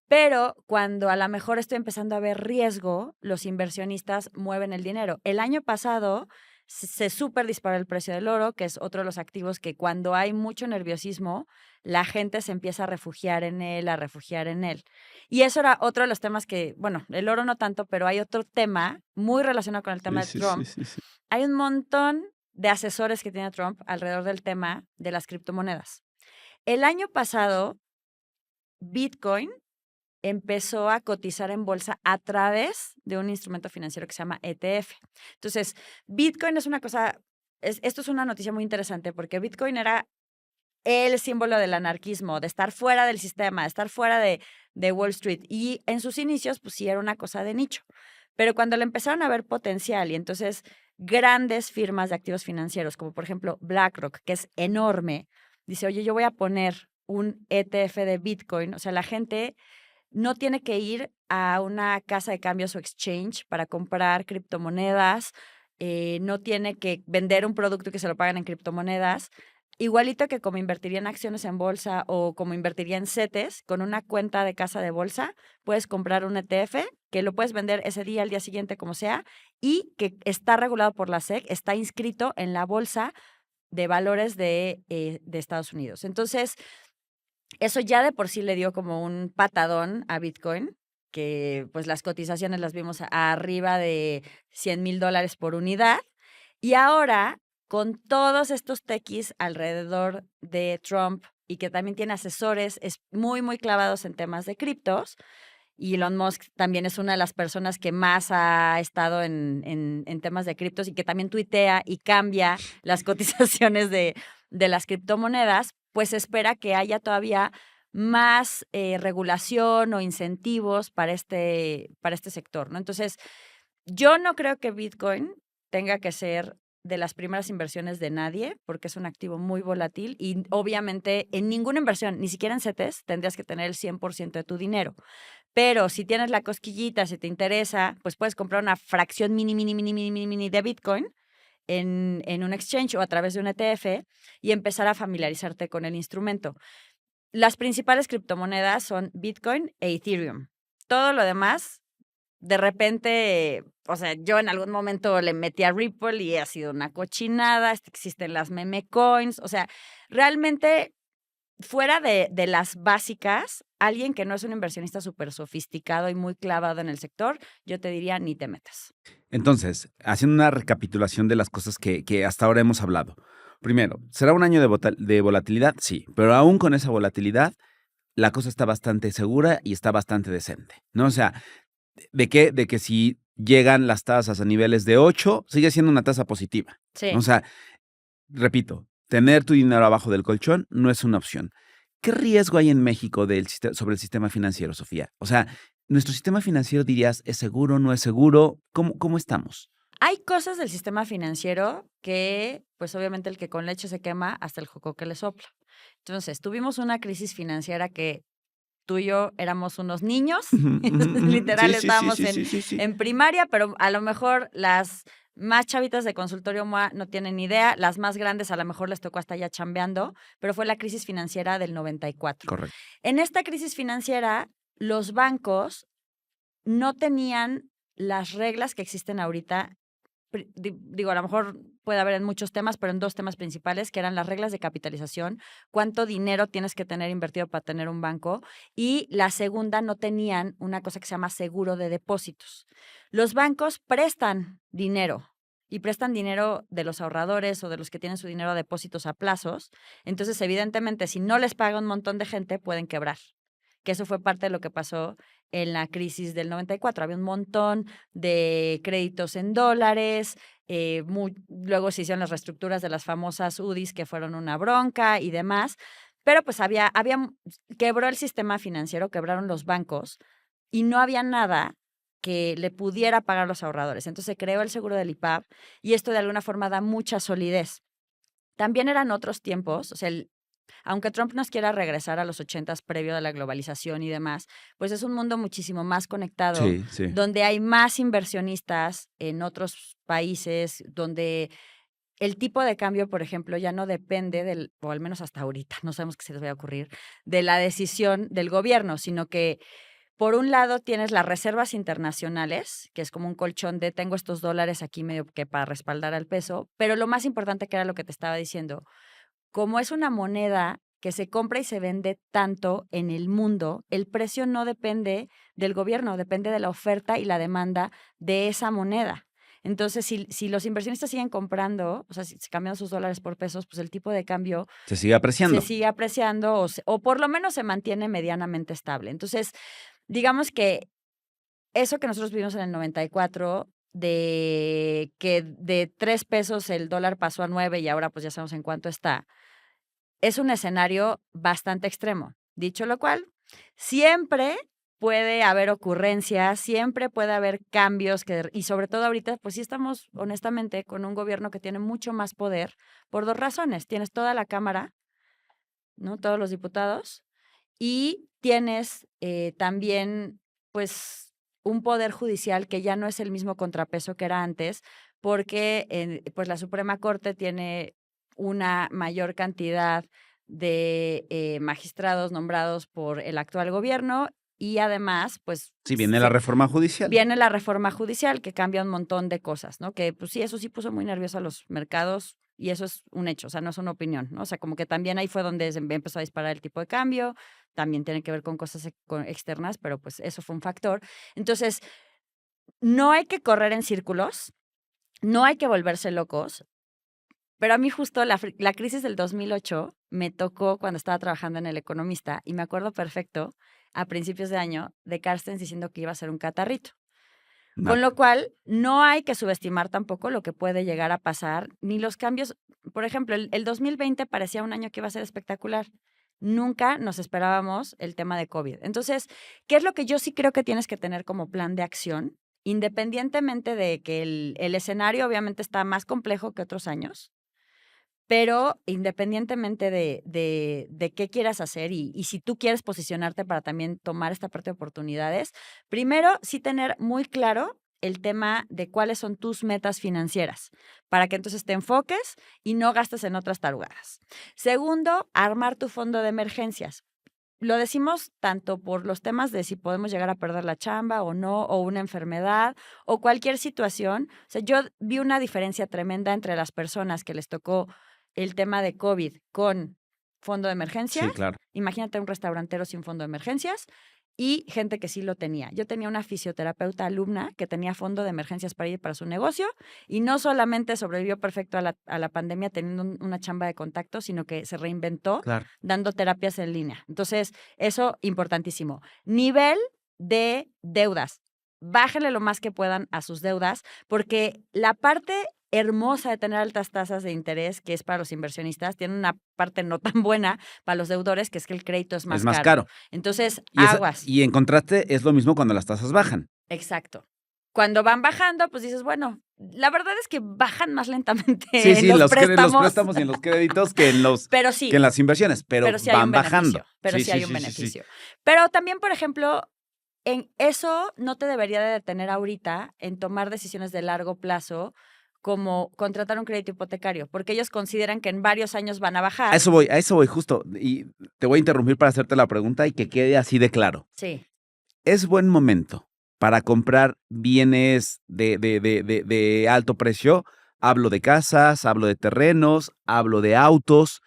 pero cuando a lo mejor estoy empezando a ver riesgo, los inversionistas mueven el dinero. El año pasado se súper disparó el precio del oro, que es otro de los activos que cuando hay mucho nerviosismo, la gente se empieza a refugiar en él, a refugiar en él. Y eso era otro de los temas que, bueno, el oro no tanto, pero hay otro tema muy relacionado con el tema de Trump. Sí. Hay un montón de asesores que tiene Trump alrededor del tema de las criptomonedas. El año pasado, Bitcoin empezó a cotizar en bolsa a través de un instrumento financiero que se llama ETF. Entonces, Bitcoin es una cosa, esto es una noticia muy interesante porque Bitcoin era el símbolo del anarquismo, de estar fuera del sistema, de estar fuera de Wall Street. Y en sus inicios, pues sí, era una cosa de nicho. Pero cuando le empezaron a ver potencial y entonces grandes firmas de activos financieros, como por ejemplo BlackRock, que es enorme, dice, oye, yo voy a poner un ETF de Bitcoin. O sea, la gente no tiene que ir a una casa de cambios o exchange para comprar criptomonedas, no tiene que vender un producto que se lo pagan en criptomonedas. Igualito que como invertiría en acciones en bolsa o como invertiría en CETES, con una cuenta de casa de bolsa, puedes comprar un ETF que lo puedes vender ese día, al día siguiente, como sea, y que está regulado por la SEC, está inscrito en la bolsa de valores de Estados Unidos. Entonces, eso ya de por sí le dio como un patadón a Bitcoin, que pues las cotizaciones las vimos arriba de $100,000 por unidad. Y ahora, con todos estos techies alrededor de Trump y que también tiene asesores muy, muy clavados en temas de criptos, y Elon Musk también es una de las personas que más ha estado en temas de criptos y que también tuitea y cambia las cotizaciones de las criptomonedas, pues se espera que haya todavía más regulación o incentivos para este sector, ¿no? Entonces, yo no creo que Bitcoin tenga que ser de las primeras inversiones de nadie, porque es un activo muy volátil y obviamente en ninguna inversión, ni siquiera en CETES, tendrías que tener el 100% de tu dinero. Pero si tienes la cosquillita, si te interesa, pues puedes comprar una fracción mini de Bitcoin en un exchange o a través de un ETF y empezar a familiarizarte con el instrumento. Las principales criptomonedas son Bitcoin e Ethereum. Todo lo demás, de repente, o sea, yo en algún momento le metí a Ripple y ha sido una cochinada, existen las meme coins, o sea, realmente fuera de las básicas, alguien que no es un inversionista súper sofisticado y muy clavado en el sector, yo te diría ni te metas. Entonces, haciendo una recapitulación de las cosas que hasta ahora hemos hablado. Primero, ¿será un año de volatilidad? Sí, pero aún con esa volatilidad, la cosa está bastante segura y está bastante decente, ¿no? O sea, ¿de qué? De que si llegan las tasas a niveles de 8, sigue siendo una tasa positiva. Sí. ¿No? O sea, repito, tener tu dinero abajo del colchón no es una opción. ¿Qué riesgo hay en México sobre el sistema financiero, Sofía? O sea, ¿nuestro sistema financiero, dirías, es seguro, no es seguro? ¿Cómo estamos? Hay cosas del sistema financiero que, pues obviamente el que con leche se quema, hasta el jocoque le sopla. Entonces, tuvimos una crisis financiera que tú y yo éramos unos niños, literal Sí, sí, sí, estábamos sí, sí, sí, sí. en primaria, pero a lo mejor las más chavitas de Consultorio MOA no tienen ni idea, las más grandes a lo mejor les tocó hasta ya chambeando, pero fue la crisis financiera del 94. Correcto. En esta crisis financiera, los bancos no tenían las reglas que existen ahorita. Digo, a lo mejor puede haber en muchos temas, pero en dos temas principales, que eran las reglas de capitalización, cuánto dinero tienes que tener invertido para tener un banco, y la segunda, no tenían una cosa que se llama seguro de depósitos. Los bancos prestan dinero y prestan dinero de los ahorradores o de los que tienen su dinero a depósitos a plazos. Entonces, evidentemente, si no les paga un montón de gente, pueden quebrar. Que eso fue parte de lo que pasó en la crisis del 94. Había un montón de créditos en dólares, luego se hicieron las reestructuras de las famosas UDIs que fueron una bronca y demás, pero pues quebró el sistema financiero, quebraron los bancos y no había nada que le pudiera pagar a los ahorradores. Entonces se creó el seguro del IPAB y esto de alguna forma da mucha solidez. también eran otros tiempos, o sea, aunque Trump nos quiera regresar a los 80s previo de la globalización y demás, pues es un mundo muchísimo más conectado, Sí, sí. donde hay más inversionistas en otros países, donde el tipo de cambio, por ejemplo, ya no depende o al menos hasta ahorita, no sabemos qué se les vaya a ocurrir, de la decisión del gobierno, sino que por un lado tienes las reservas internacionales, que es como un colchón de tengo estos dólares aquí medio que para respaldar al peso, pero lo más importante que era lo que te estaba diciendo, como es una moneda que se compra y se vende tanto en el mundo, el precio no depende del gobierno, depende de la oferta y la demanda de esa moneda. Entonces, si los inversionistas siguen comprando, o sea, si cambian sus dólares por pesos, pues el tipo de cambio Se sigue apreciando. se sigue apreciando o por lo menos se mantiene medianamente estable. Entonces, digamos que eso que nosotros vivimos en el 94, de que de 3 pesos el dólar pasó a 9 y ahora pues ya sabemos en cuánto está, es un escenario bastante extremo. Dicho lo cual, siempre puede haber ocurrencias, siempre puede haber cambios y sobre todo ahorita, pues sí estamos honestamente con un gobierno que tiene mucho más poder por 2 razones. Tienes toda la Cámara, ¿no? Todos los diputados y tienes también, pues, un poder judicial que ya no es el mismo contrapeso que era antes, porque pues la Suprema Corte tiene una mayor cantidad de magistrados nombrados por el actual gobierno y además, pues, Sí, viene la reforma judicial. viene la reforma judicial que cambia un montón de cosas, ¿no? Que pues sí, eso sí puso muy nervioso a los mercados y eso es un hecho, o sea, no es una opinión, ¿no? O sea, como que también ahí fue donde empezó a disparar el tipo de cambio, también tiene que ver con cosas externas, pero pues eso fue un factor. Entonces, no hay que correr en círculos, no hay que volverse locos, pero a mí justo la crisis del 2008 me tocó cuando estaba trabajando en El Economista y me acuerdo perfecto a principios de año de Carstens diciendo que iba a ser un catarrito. Con lo cual, no hay que subestimar tampoco lo que puede llegar a pasar, ni los cambios. Por ejemplo, el 2020 parecía un año que iba a ser espectacular. Nunca nos esperábamos el tema de COVID. Entonces, ¿qué es lo que yo sí creo que tienes que tener como plan de acción? Independientemente de que el escenario obviamente está más complejo que otros años, pero independientemente de qué quieras hacer y si tú quieres posicionarte para también tomar esta parte de oportunidades, primero sí tener muy claro el tema de cuáles son tus metas financieras, para que entonces te enfoques y no gastes en otras tarugadas. Segundo, armar tu fondo de emergencias. Lo decimos tanto por los temas de si podemos llegar a perder la chamba o no, o una enfermedad, o cualquier situación. O sea, yo vi una diferencia tremenda entre las personas que les tocó el tema de COVID con fondo de emergencia. Sí, claro. Imagínate un restaurantero sin fondo de emergencias y gente que sí lo tenía. Yo tenía una fisioterapeuta alumna que tenía fondo de emergencias para ir para su negocio y no solamente sobrevivió perfecto a la pandemia teniendo una chamba de contacto, sino que se reinventó Claro. dando terapias en línea. Entonces, eso importantísimo. Nivel de deudas. Bájenle lo más que puedan a sus deudas, porque la parte hermosa de tener altas tasas de interés, que es para los inversionistas, tiene una parte no tan buena para los deudores, que es que el crédito es más caro. Entonces, aguas. Y en contraste, es lo mismo cuando las tasas bajan. Exacto. Cuando van bajando, pues dices, bueno, la verdad es que bajan más lentamente Sí, en los préstamos. préstamos. Los préstamos y en los créditos que en los pero sí, que en las inversiones, pero sí van bajando. Pero sí, hay un beneficio. Pero también, por ejemplo, en eso no te debería de detener ahorita en tomar decisiones de largo plazo, como contratar un crédito hipotecario, porque ellos consideran que en varios años van a bajar. A eso voy justo. Y te voy a interrumpir para hacerte la pregunta y que quede así de claro. Sí. ¿Es buen momento para comprar bienes de alto precio? Hablo de casas, hablo de terrenos, hablo de autos.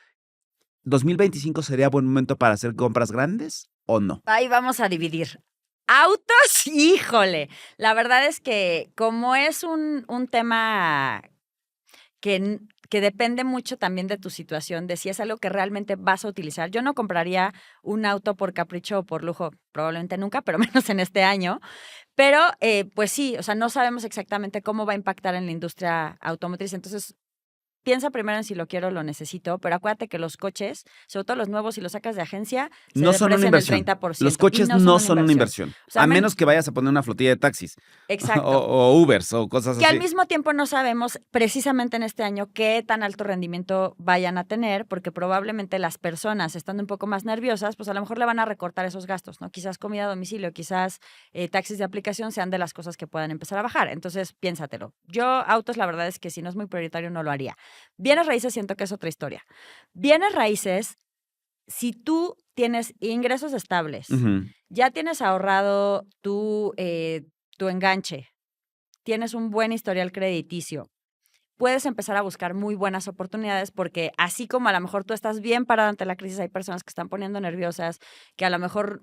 ¿2025 sería buen momento para hacer compras grandes o no? Ahí vamos a dividir. Autos, híjole. La verdad es que como es un tema que depende mucho también de tu situación, de si es algo que realmente vas a utilizar. Yo no compraría un auto por capricho o por lujo, probablemente nunca, pero menos en este año. Pero, pues sí, o sea, no sabemos exactamente cómo va a impactar en la industria automotriz. Entonces, piensa primero en si lo quiero o lo necesito, pero acuérdate que los coches, sobre todo los nuevos, si los sacas de agencia, se No son una deprecian inversión. el 30%. Los coches y no son una inversión. O sea, a menos que vayas a poner una flotilla de taxis. Exacto. O Ubers o cosas Que así. al mismo tiempo no sabemos precisamente en este año qué tan alto rendimiento vayan a tener, porque probablemente las personas, estando un poco más nerviosas, pues a lo mejor le van a recortar esos gastos, ¿no? Quizás comida a domicilio, quizás taxis de aplicación sean de las cosas que puedan empezar a bajar. Entonces, piénsatelo. Yo, autos, la verdad es que si no es muy prioritario, no lo haría. Bienes raíces siento que es otra historia. Bienes raíces, si tú tienes ingresos estables, ya tienes ahorrado tu enganche, tienes un buen historial crediticio, puedes empezar a buscar muy buenas oportunidades porque así como a lo mejor tú estás bien parado ante la crisis, hay personas que están poniendo nerviosas, que a lo mejor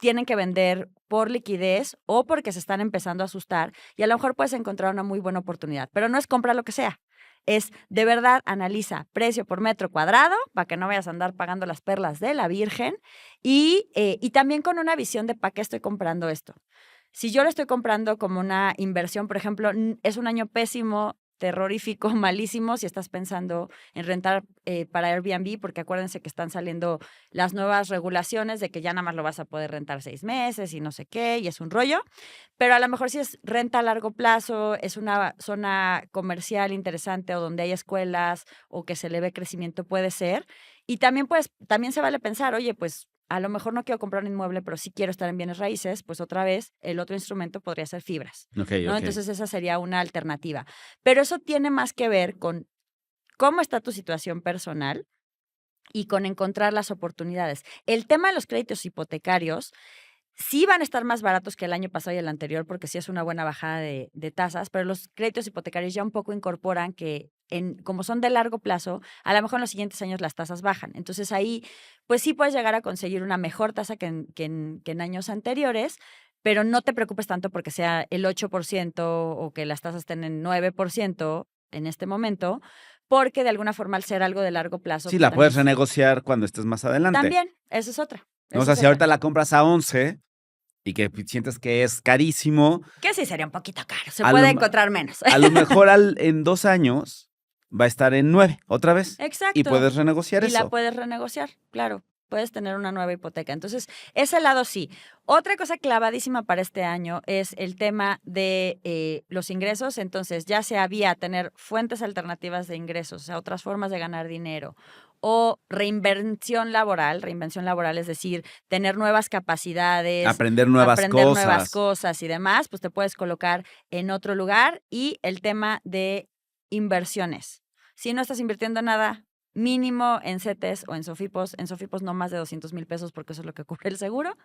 tienen que vender por liquidez o porque se están empezando a asustar y a lo mejor puedes encontrar una muy buena oportunidad, pero no es comprar lo que sea. Es de verdad analiza precio por metro cuadrado para que no vayas a andar pagando las perlas de la Virgen y también con una visión de para qué estoy comprando esto. Si yo lo estoy comprando como una inversión, por ejemplo, es un año pésimo, terrorífico, malísimo si estás pensando en rentar para Airbnb, porque acuérdense que están saliendo las nuevas regulaciones de que ya nada más lo vas a poder rentar 6 meses y no sé qué, y es un rollo. Pero a lo mejor si es renta a largo plazo, es una zona comercial interesante o donde hay escuelas o que se le ve crecimiento, puede ser. Y también, también se vale pensar, oye, pues a lo mejor no quiero comprar un inmueble, pero sí quiero estar en bienes raíces, pues otra vez el otro instrumento podría ser fibras. Okay. Entonces esa sería una alternativa. Pero eso tiene más que ver con cómo está tu situación personal y con encontrar las oportunidades. El tema de los créditos hipotecarios sí van a estar más baratos que el año pasado y el anterior, porque sí es una buena bajada de tasas, pero los créditos hipotecarios ya un poco incorporan que como son de largo plazo, a lo mejor en los siguientes años las tasas bajan. Entonces ahí, pues sí puedes llegar a conseguir una mejor tasa que en años anteriores, pero no te preocupes tanto porque sea el 8% o que las tasas estén en 9% en este momento, porque de alguna forma al ser algo de largo plazo. Sí, pues la puedes también renegociar cuando estés más adelante. También, esa es otra. O sea, si ahorita la compras a 11 y que sientes que es carísimo. Que sí sería un poquito caro, se puede encontrar menos. A lo mejor en 2 años va a estar en 9 otra vez. Exacto. Y puedes renegociar eso. Y la puedes renegociar, claro. Puedes tener una nueva hipoteca. Entonces, ese lado sí. Otra cosa clavadísima para este año es el tema de los ingresos. Entonces, ya sea vía tener fuentes alternativas de ingresos, o sea, otras formas de ganar dinero, o reinvención laboral, es decir, tener nuevas capacidades, aprender nuevas cosas y demás, pues te puedes colocar en otro lugar. Y el tema de inversiones. Si no estás invirtiendo nada, mínimo en CETES o en Sofipos no más de 200,000 pesos porque eso es lo que cubre el seguro.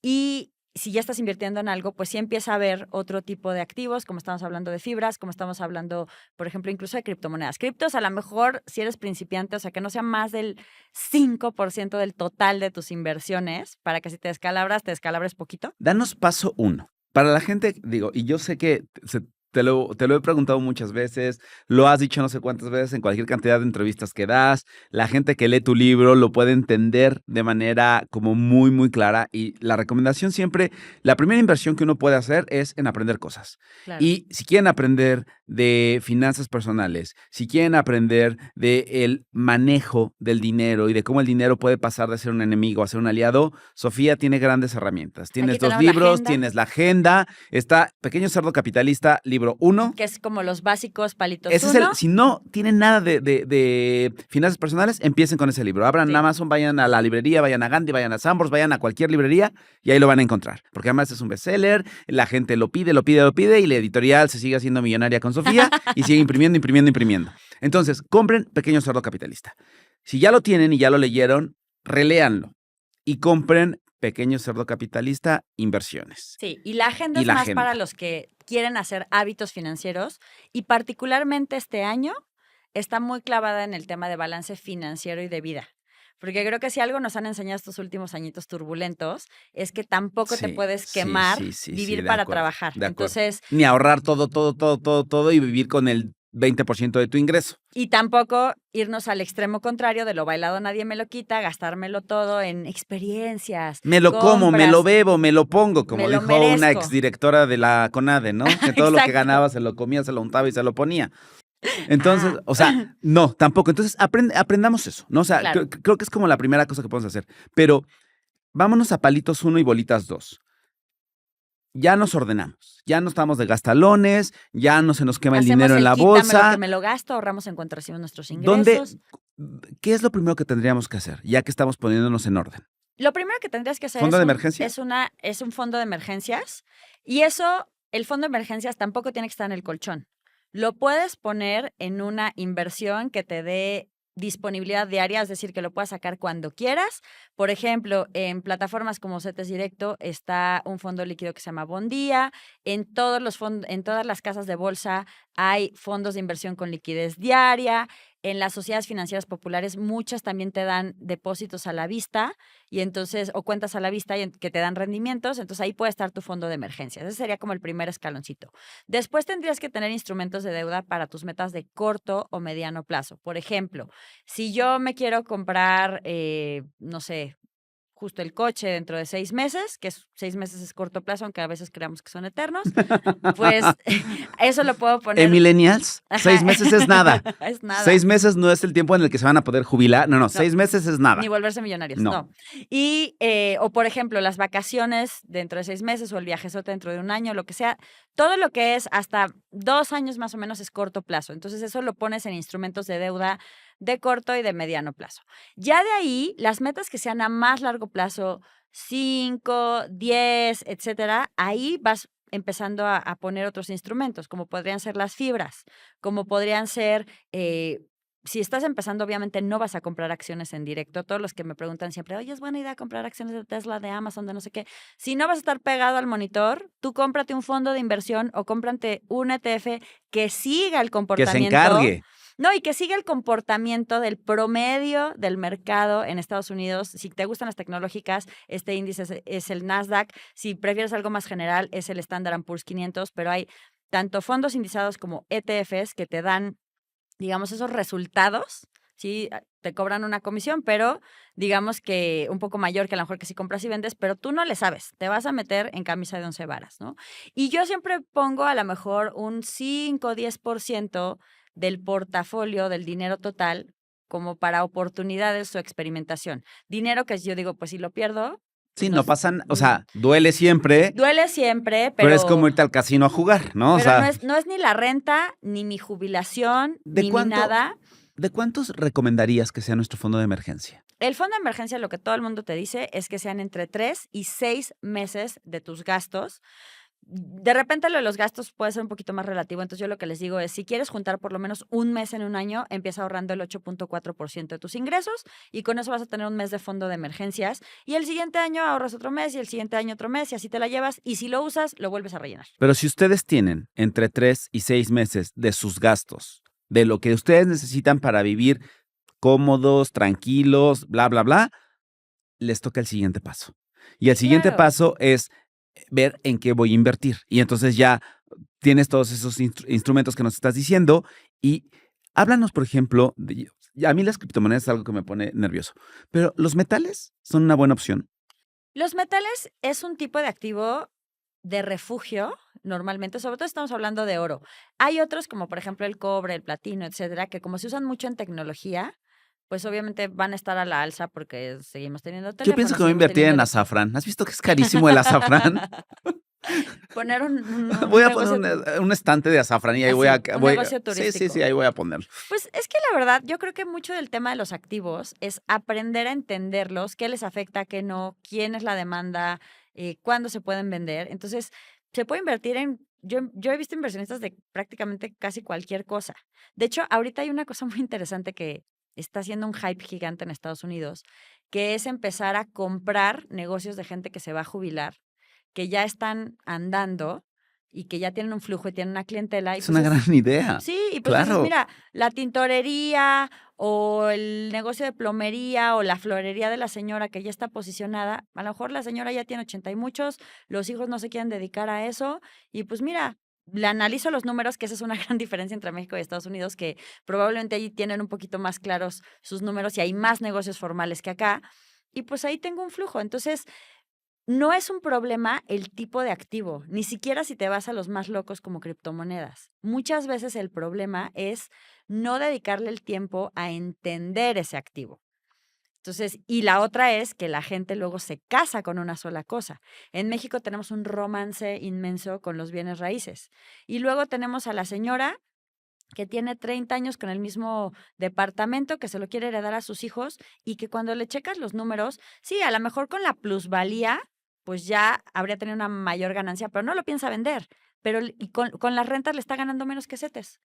Y si ya estás invirtiendo en algo, pues sí empieza a haber otro tipo de activos, como estamos hablando de fibras, como estamos hablando, por ejemplo, incluso de criptomonedas. Criptos, a lo mejor, si eres principiante, o sea, que no sea más del 5% del total de tus inversiones, para que si te descalabres poquito. Danos paso 1. Para la gente, digo, y yo sé que te lo he preguntado muchas veces, lo has dicho no sé cuántas veces en cualquier cantidad de entrevistas que das, la gente que lee tu libro lo puede entender de manera como muy, muy clara y la recomendación siempre, la primera inversión que uno puede hacer es en aprender cosas. Claro. Y si quieren aprender de finanzas personales, si quieren aprender del manejo del dinero y de cómo el dinero puede pasar de ser un enemigo a ser un aliado, Sofía tiene grandes herramientas. Tienes 2 libros, tienes la agenda, está Pequeño Cerdo Capitalista, libro 1. Que es como los básicos palitos. Ese es si no tienen nada de finanzas personales, empiecen con ese libro. Abran Amazon, vayan a la librería, vayan a Gandhi, vayan a Sambors, vayan a cualquier librería y ahí lo van a encontrar. Porque además es un bestseller, la gente lo pide y la editorial se sigue haciendo millonaria con Sofía y sigue imprimiendo. Entonces, compren Pequeño Cerdo Capitalista. Si ya lo tienen y ya lo leyeron, reléanlo y compren Pequeño Cerdo Capitalista, inversiones. Sí, y la agenda es más para los que quieren hacer hábitos financieros y particularmente este año está muy clavada en el tema de balance financiero y de vida. Porque creo que si algo nos han enseñado estos últimos añitos turbulentos es que tampoco te puedes quemar vivir para trabajar. Entonces, ni ahorrar todo y vivir con el 20% de tu ingreso. Y tampoco irnos al extremo contrario de lo bailado nadie me lo quita, gastármelo todo en experiencias. Me lo como, me lo bebo, me lo pongo, como dijo una exdirectora de la CONADE, ¿no? Que todo lo que ganaba se lo comía, se lo untaba y se lo ponía. Entonces, o sea, no, tampoco. Entonces, aprendamos eso, ¿no? O sea, Claro. creo que es como la primera cosa que podemos hacer. Pero vámonos a palitos 1 y bolitas 2. Ya nos ordenamos, ya no estamos de gastalones, ya no se nos quema el Hacemos dinero en el la quítame lo que bolsa. me lo gasto, ahorramos en cuanto recibimos nuestros ¿Dónde, ingresos. qué es lo primero que tendríamos que hacer, ya que estamos poniéndonos en orden? Lo primero que tendrías que hacer ¿Fondo es de un, emergencia? es un fondo de emergencias y eso, el fondo de emergencias tampoco tiene que estar en el colchón. Lo puedes poner en una inversión que te dé disponibilidad diaria, es decir, que lo puedas sacar cuando quieras. Por ejemplo, en plataformas como CETES Directo está un fondo líquido que se llama Bondía. En en todas las casas de bolsa hay fondos de inversión con liquidez diaria. En las sociedades financieras populares, muchas también te dan depósitos a la vista y entonces, o cuentas a la vista que te dan rendimientos, entonces ahí puede estar tu fondo de emergencia. Ese sería como el primer escaloncito. Después tendrías que tener instrumentos de deuda para tus metas de corto o mediano plazo. Por ejemplo, si yo me quiero comprar, no sé, justo el coche dentro de 6 meses, que 6 meses es corto plazo, aunque a veces creamos que son eternos, pues eso lo puedo poner. Millennials, Ajá. 6 meses es nada. Es nada. 6 meses no es el tiempo en el que se van a poder jubilar. No, 6 meses es nada. Ni volverse millonarios, No. no. Y, o por ejemplo, las vacaciones dentro de 6 meses o el viajezote dentro de un año, lo que sea, todo lo que es hasta 2 años más o menos es corto plazo. Entonces, eso lo pones en instrumentos de deuda de corto y de mediano plazo. Ya de ahí, las metas que sean a más largo plazo, 5, 10, etcétera, ahí vas empezando a poner otros instrumentos, como podrían ser las fibras, como podrían ser si estás empezando, obviamente no vas a comprar acciones en directo. Todos los que me preguntan siempre, oye, ¿es buena idea comprar acciones de Tesla, de Amazon, de no sé qué? Si no vas a estar pegado al monitor, tú cómprate un fondo de inversión o cómprate un ETF que siga el Que se comportamiento. encargue. No, y que siga el comportamiento del promedio del mercado en Estados Unidos. Si te gustan las tecnológicas, este índice es el Nasdaq. Si prefieres algo más general, es el Standard & Poor's 500, pero hay tanto fondos indizados como ETFs que te dan, digamos, esos resultados. Sí, te cobran una comisión, pero digamos que un poco mayor que a lo mejor que si compras y vendes, pero tú no le sabes, te vas a meter en camisa de 11 varas, ¿no? Y yo siempre pongo a lo mejor un 5 o 10% del portafolio, del dinero total, como para oportunidades o experimentación. Dinero que yo digo, pues si lo pierdo. Sí, pues no pasan, o sea, duele siempre, duele siempre, pero es como irte al casino a jugar, ¿no? O pero sea, no es ni la renta, ni mi jubilación, ¿de ni mi cuánto? nada. ¿De cuántos recomendarías que sea nuestro fondo de emergencia? El fondo de emergencia, lo que todo el mundo te dice es que sean entre 3 y 6 meses de tus gastos. De repente lo de los gastos puede ser un poquito más relativo, entonces yo lo que les digo es, si quieres juntar por lo menos un mes en un año, empieza ahorrando el 8.4% de tus ingresos y con eso vas a tener un mes de fondo de emergencias y el siguiente año ahorras otro mes y el siguiente año otro mes y así te la llevas y si lo usas, lo vuelves a rellenar. Pero si ustedes tienen entre 3 y 6 meses de sus gastos, de lo que ustedes necesitan para vivir cómodos, tranquilos, bla, bla, bla, les toca el siguiente paso. Y el siguiente Claro. paso es ver en qué voy a invertir. Y entonces ya tienes todos esos instrumentos que nos estás diciendo y háblanos, por ejemplo, a mí las criptomonedas es algo que me pone nervioso, pero ¿los metales son una buena opción? Los metales es un tipo de activo de refugio, normalmente, sobre todo estamos hablando de oro. Hay otros como por ejemplo el cobre, el platino, etcétera, que como se usan mucho en tecnología, pues obviamente van a estar a la alza porque seguimos teniendo teléfonos. Yo pienso que voy a invertir en azafrán. ¿Has visto que es carísimo el azafrán? Poner Voy a poner un estante de azafrán y ahí voy a... negocio turístico. Sí, ahí voy a ponerlo. Pues es que la verdad, yo creo que mucho del tema de los activos es aprender a entenderlos, qué les afecta, qué no, quién es la demanda, cuándo se pueden vender. Entonces, se puede invertir en... Yo he visto inversionistas de prácticamente casi cualquier cosa. De hecho, ahorita hay una cosa muy interesante que está haciendo un hype gigante en Estados Unidos, que es empezar a comprar negocios de gente que se va a jubilar, que ya están andando y que ya tienen un flujo y tienen una clientela. Y Es pues una gran idea. sí, y pues dices, Claro. mira, la tintorería o el negocio de plomería o la florería de la señora que ya está posicionada, a lo mejor la señora ya tiene 80 y muchos, los hijos no se quieren dedicar a eso y pues mira, le analizo los números, que esa es una gran diferencia entre México y Estados Unidos, que probablemente allí tienen un poquito más claros sus números y hay más negocios formales que acá y pues ahí tengo un flujo. Entonces, No es un problema el tipo de activo, ni siquiera si te vas a los más locos como criptomonedas. Muchas veces el problema es no dedicarle el tiempo a entender ese activo. Entonces, y la otra es que la gente luego se casa con una sola cosa. En México tenemos un romance inmenso con los bienes raíces. Y luego tenemos a la señora que tiene 30 años con el mismo departamento, que se lo quiere heredar a sus hijos y que cuando le checas los números, sí, a lo mejor con la plusvalía, pues ya habría tenido una mayor ganancia, pero no lo piensa vender. Pero y con las rentas le está ganando menos que CETES.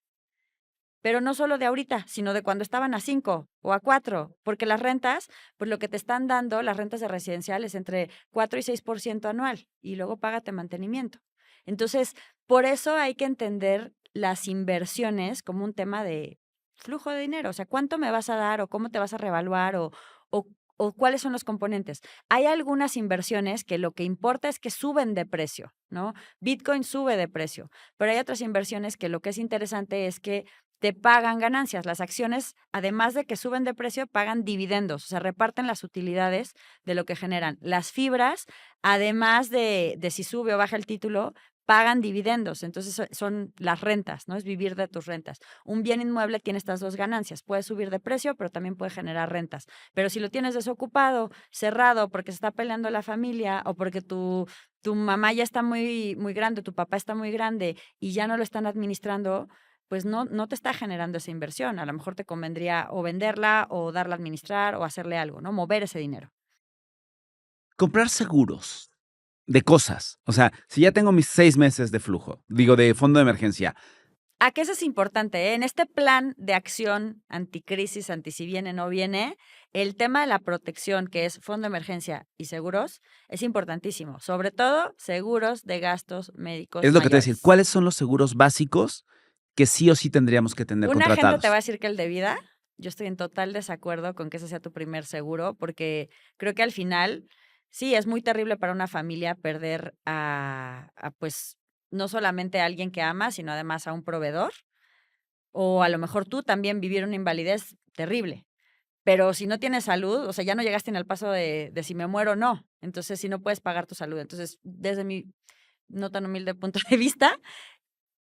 Pero no solo de ahorita, sino de cuando estaban a 5 o a 4, porque las rentas, pues lo que te están dando, las rentas de residencial es entre 4 y 6% anual, y luego págate mantenimiento. Entonces, por eso hay que entender las inversiones como un tema de flujo de dinero, o sea, cuánto me vas a dar o cómo te vas a revaluar o, o cuáles son los componentes. Hay algunas inversiones que lo que importa es que suben de precio, ¿no? Bitcoin sube de precio, pero hay otras inversiones que lo que es interesante es que te pagan ganancias. Las acciones, además de que suben de precio, pagan dividendos, o sea, reparten las utilidades de lo que generan. Las fibras, además de si sube o baja el título, pagan dividendos. Entonces, son las rentas, ¿no? Es vivir de tus rentas. Un bien inmueble tiene estas dos ganancias. Puede subir de precio, pero también puede generar rentas. Pero si lo tienes desocupado, cerrado, porque se está peleando la familia o porque tu mamá ya está muy, muy grande, tu papá está muy grande y ya no lo están administrando, pues no te está generando esa inversión. A lo mejor te convendría o venderla o darla a administrar o hacerle algo, ¿no? Mover ese dinero. Comprar seguros de cosas. O sea, si ya tengo mis 6 meses de flujo, digo, de fondo de emergencia. ¿A qué eso es importante? En este plan de acción anticrisis, anti si viene, no viene, el tema de la protección, que es fondo de emergencia y seguros, es importantísimo. Sobre todo, seguros de gastos médicos Es lo que te voy a decir. mayores. ¿Cuáles son los seguros básicos que sí o sí tendríamos que tener Una gente contratados? te va a decir que el de vida. Yo estoy en total desacuerdo con que ese sea tu primer seguro, porque creo que al final, sí, es muy terrible para una familia perder pues, no solamente a alguien que ama, sino además a un proveedor, o a lo mejor tú también vivir una invalidez terrible. Pero si no tienes salud, o sea, ya no llegaste ni al paso de si me muero o no. Entonces, si no puedes pagar tu salud. Entonces, desde mi no tan humilde punto de vista,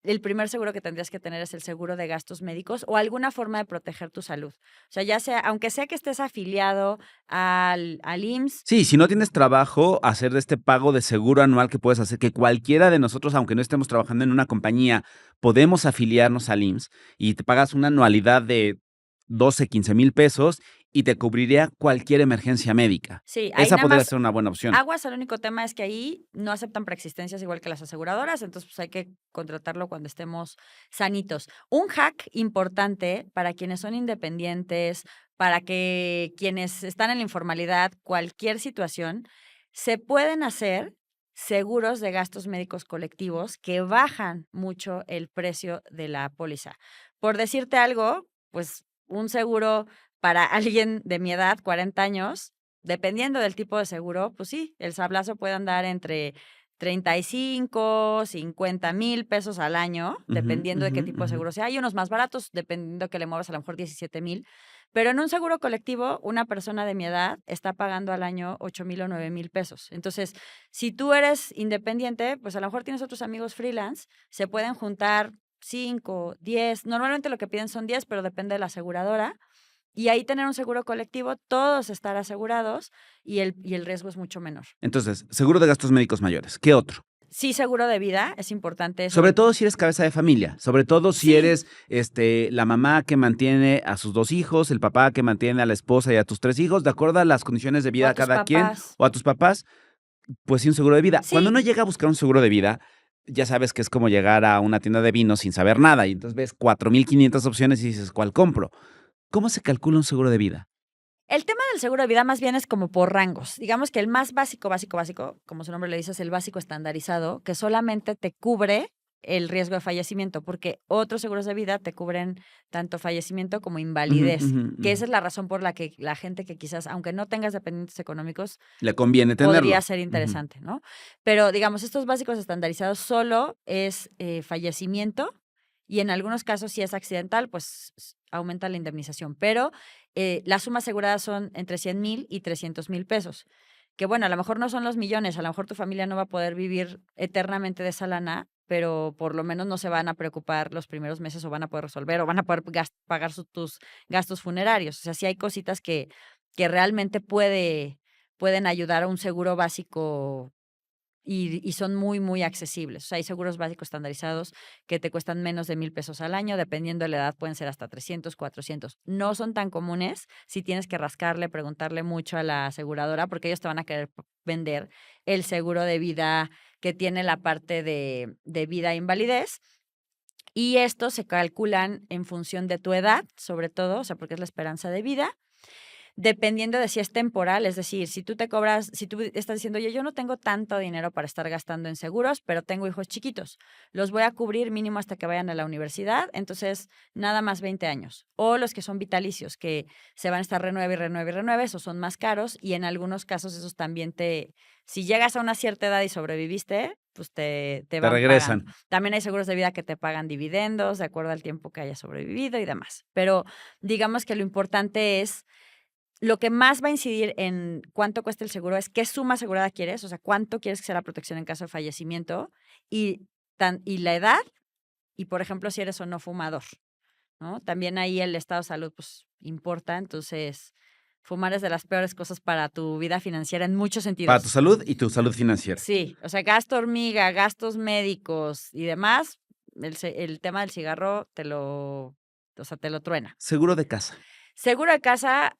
el primer seguro que tendrías que tener es el seguro de gastos médicos o alguna forma de proteger tu salud. O sea, ya sea, aunque sea que estés afiliado al IMSS. Sí, si no tienes trabajo, hacer de este pago de seguro anual que puedes hacer, que cualquiera de nosotros, aunque no estemos trabajando en una compañía, podemos afiliarnos al IMSS y te pagas una anualidad de 12, 15,000 pesos y te cubriría cualquier emergencia médica. Sí, ahí Esa nada podría más. ser una buena opción. Aguas, el único tema es que ahí no aceptan preexistencias igual que las aseguradoras, entonces pues hay que contratarlo cuando estemos sanitos. Un hack importante para quienes son independientes, para que quienes están en la informalidad, cualquier situación, se pueden hacer seguros de gastos médicos colectivos que bajan mucho el precio de la póliza. Por decirte algo, pues un seguro para alguien de mi edad, 40 años, dependiendo del tipo de seguro, pues sí, el sablazo puede andar entre 35, 50,000 pesos al año, Ujú, dependiendo de qué ujú, tipo de ujú. seguro sea. Hay unos más baratos, dependiendo que le muevas a lo mejor 17,000. Pero en un seguro colectivo, una persona de mi edad está pagando al año 8,000 o 9,000 pesos. Entonces, si tú eres independiente, pues a lo mejor tienes otros amigos freelance, se pueden juntar 5, 10. Normalmente lo que piden son 10, pero depende de la aseguradora. Y ahí tener un seguro colectivo, todos estar asegurados y el riesgo es mucho menor. Entonces, seguro de gastos médicos mayores. ¿Qué otro? Sí, seguro de vida, es importante eso. Sobre todo si eres cabeza de familia, sobre todo si Sí. eres la mamá que mantiene a sus 2 hijos, el papá que mantiene a la esposa y a tus 3 hijos, de acuerdo a las condiciones de O vida a de tus cada quien, papás. o a tus papás, pues sí, un seguro de vida. Cuando Sí. uno llega a buscar un seguro de vida, ya sabes que es como llegar a una tienda de vinos sin saber nada, y entonces ves 4,500 opciones y dices, ¿cuál compro? ¿Cómo se calcula un seguro de vida? El tema del seguro de vida más bien es como por rangos. Digamos que el más básico, como su nombre le dice, es el básico estandarizado, que solamente te cubre el riesgo de fallecimiento, porque otros seguros de vida te cubren tanto fallecimiento como Ujú, invalidez, ujú, que ujú. esa es la razón por la que la gente que quizás, aunque no tengas dependientes económicos, Le conviene podría tenerlo. ser Ujú. interesante, ¿no? Pero, digamos, estos básicos estandarizados solo es fallecimiento y en algunos casos, si es accidental, pues aumenta la indemnización. Pero las sumas aseguradas son entre 100,000 y 300,000 pesos. que bueno, a lo mejor no son los millones, a lo mejor tu familia no va a poder vivir eternamente de esa lana, pero por lo menos no se van a preocupar los primeros meses o van a poder resolver o van a poder pagar tus gastos funerarios. O sea, sí hay cositas que realmente pueden ayudar a un seguro básico y son muy, muy accesibles. O sea, hay seguros básicos estandarizados que te cuestan menos de 1,000 pesos al año, dependiendo de la edad pueden ser hasta 300, 400. No son tan comunes, si tienes que rascarle, preguntarle mucho a la aseguradora, porque ellos te van a querer vender el seguro de vida que tiene la parte de vida e invalidez. Y estos se calculan en función de tu edad, sobre todo, o sea, porque es la esperanza de vida. Dependiendo de si es temporal, es decir, si tú estás diciendo, oye, yo no tengo tanto dinero para estar gastando en seguros, pero tengo hijos chiquitos, los voy a cubrir mínimo hasta que vayan a la universidad, entonces nada más 20 años. O los que son vitalicios, que se van a estar renueve y renueve y renueve, esos son más caros y en algunos casos esos también si llegas a una cierta edad y sobreviviste, pues te van regresan. pagando. También hay seguros de vida que te pagan dividendos de acuerdo al tiempo que hayas sobrevivido y demás. Pero digamos que lo importante es lo que más va a incidir en cuánto cuesta el seguro es qué suma asegurada quieres, o sea, cuánto quieres que sea la protección en caso de fallecimiento y la edad y, por ejemplo, si eres o no fumador, ¿no? También ahí el estado de salud, pues, importa. Entonces, fumar es de las peores cosas para tu vida financiera en muchos sentidos. Para tu salud y tu salud financiera. Sí, o sea, gasto hormiga, gastos médicos y demás, el tema del cigarro te lo truena. Seguro de casa. Seguro de casa,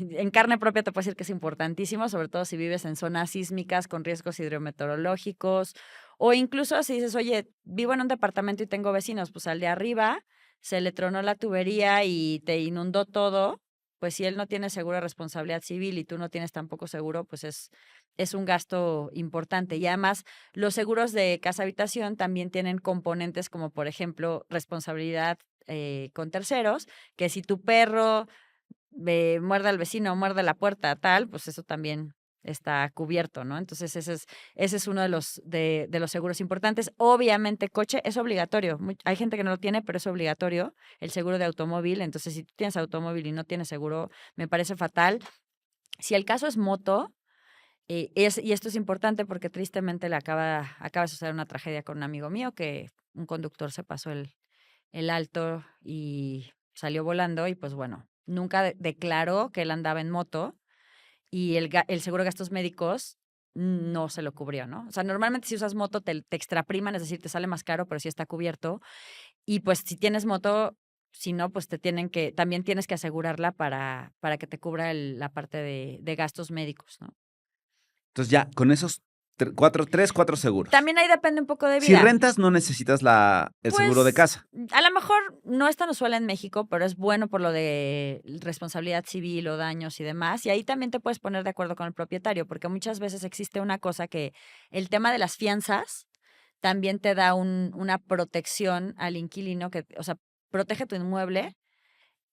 en carne propia te puedo decir que es importantísimo, sobre todo si vives en zonas sísmicas con riesgos hidrometeorológicos o incluso si dices, oye, vivo en un departamento y tengo vecinos, pues al de arriba se le tronó la tubería y te inundó todo, pues si él no tiene seguro de responsabilidad civil y tú no tienes tampoco seguro, pues es un gasto importante. Y además, los seguros de casa-habitación también tienen componentes como, por ejemplo, responsabilidad con terceros, que si tu perro muerde al vecino o muerde la puerta, tal, pues eso también está cubierto, ¿no? Entonces, ese es uno de los seguros importantes. Obviamente, coche es obligatorio. Hay gente que no lo tiene, pero es obligatorio el seguro de automóvil. Entonces, si tú tienes automóvil y no tienes seguro, me parece fatal. Si el caso es moto, y esto es importante porque tristemente le acaba de suceder una tragedia con un amigo mío que un conductor se pasó el alto y salió volando y pues bueno, nunca declaró que él andaba en moto y el seguro de gastos médicos no se lo cubrió, ¿no? O sea, normalmente si usas moto te extrapriman, es decir, te sale más caro, pero sí está cubierto. Y pues si tienes moto, si no, pues también tienes que asegurarla para que te cubra la parte de gastos médicos, ¿no? Entonces ya, con esos 4 seguros. También ahí depende un poco de vida. Si rentas, no necesitas el seguro de Pues, casa. a lo mejor no es tan usual en México, pero es bueno por lo de responsabilidad civil o daños y demás. Y ahí también te puedes poner de acuerdo con el propietario, porque muchas veces existe una cosa que el tema de las fianzas también te da una protección al inquilino, o sea, protege tu inmueble.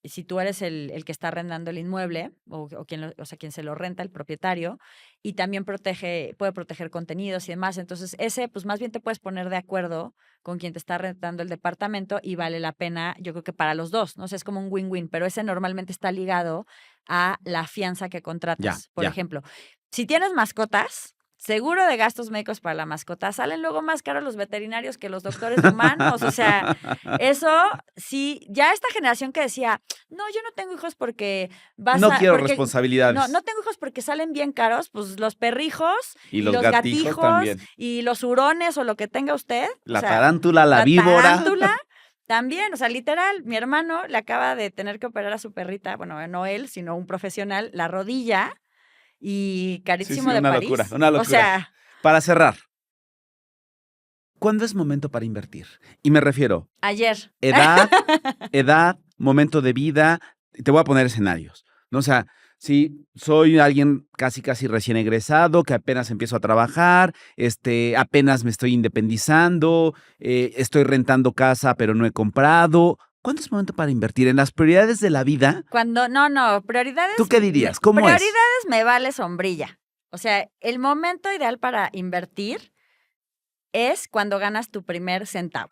Si tú eres el que está arrendando el inmueble o quien se lo renta, el propietario, y también puede proteger contenidos y demás. Entonces, pues más bien te puedes poner de acuerdo con quien te está rentando el departamento y vale la pena, yo creo que para los dos, ¿no? O sea, es como un win-win, pero ese normalmente está ligado a la fianza que contratas. Por ejemplo, si tienes mascotas, seguro de gastos médicos para la mascota, salen luego más caros los veterinarios que los doctores humanos. O sea, eso sí, ya esta generación que decía, no, yo no tengo hijos porque no quiero responsabilidades. No tengo hijos porque salen bien caros, pues los perrijos y los gatijos también. Y los hurones o lo que tenga usted. La tarántula, la víbora. Tarántula. También, o sea, literal, mi hermano le acaba de tener que operar a su perrita, bueno, no él, sino un profesional, la rodilla. Y carísimo de París. Una locura. O sea, para cerrar, ¿cuándo es momento para invertir? Y me refiero. Ayer. Edad, momento de vida. Te voy a poner escenarios, ¿no? O sea, si soy alguien casi recién egresado, que apenas empiezo a trabajar, apenas me estoy independizando, estoy rentando casa, pero no he comprado. ¿Cuándo es momento para invertir en las prioridades de la vida? Prioridades. ¿Tú qué dirías? ¿Cómo prioridades me vale sombrilla. O sea, el momento ideal para invertir es cuando ganas tu primer centavo.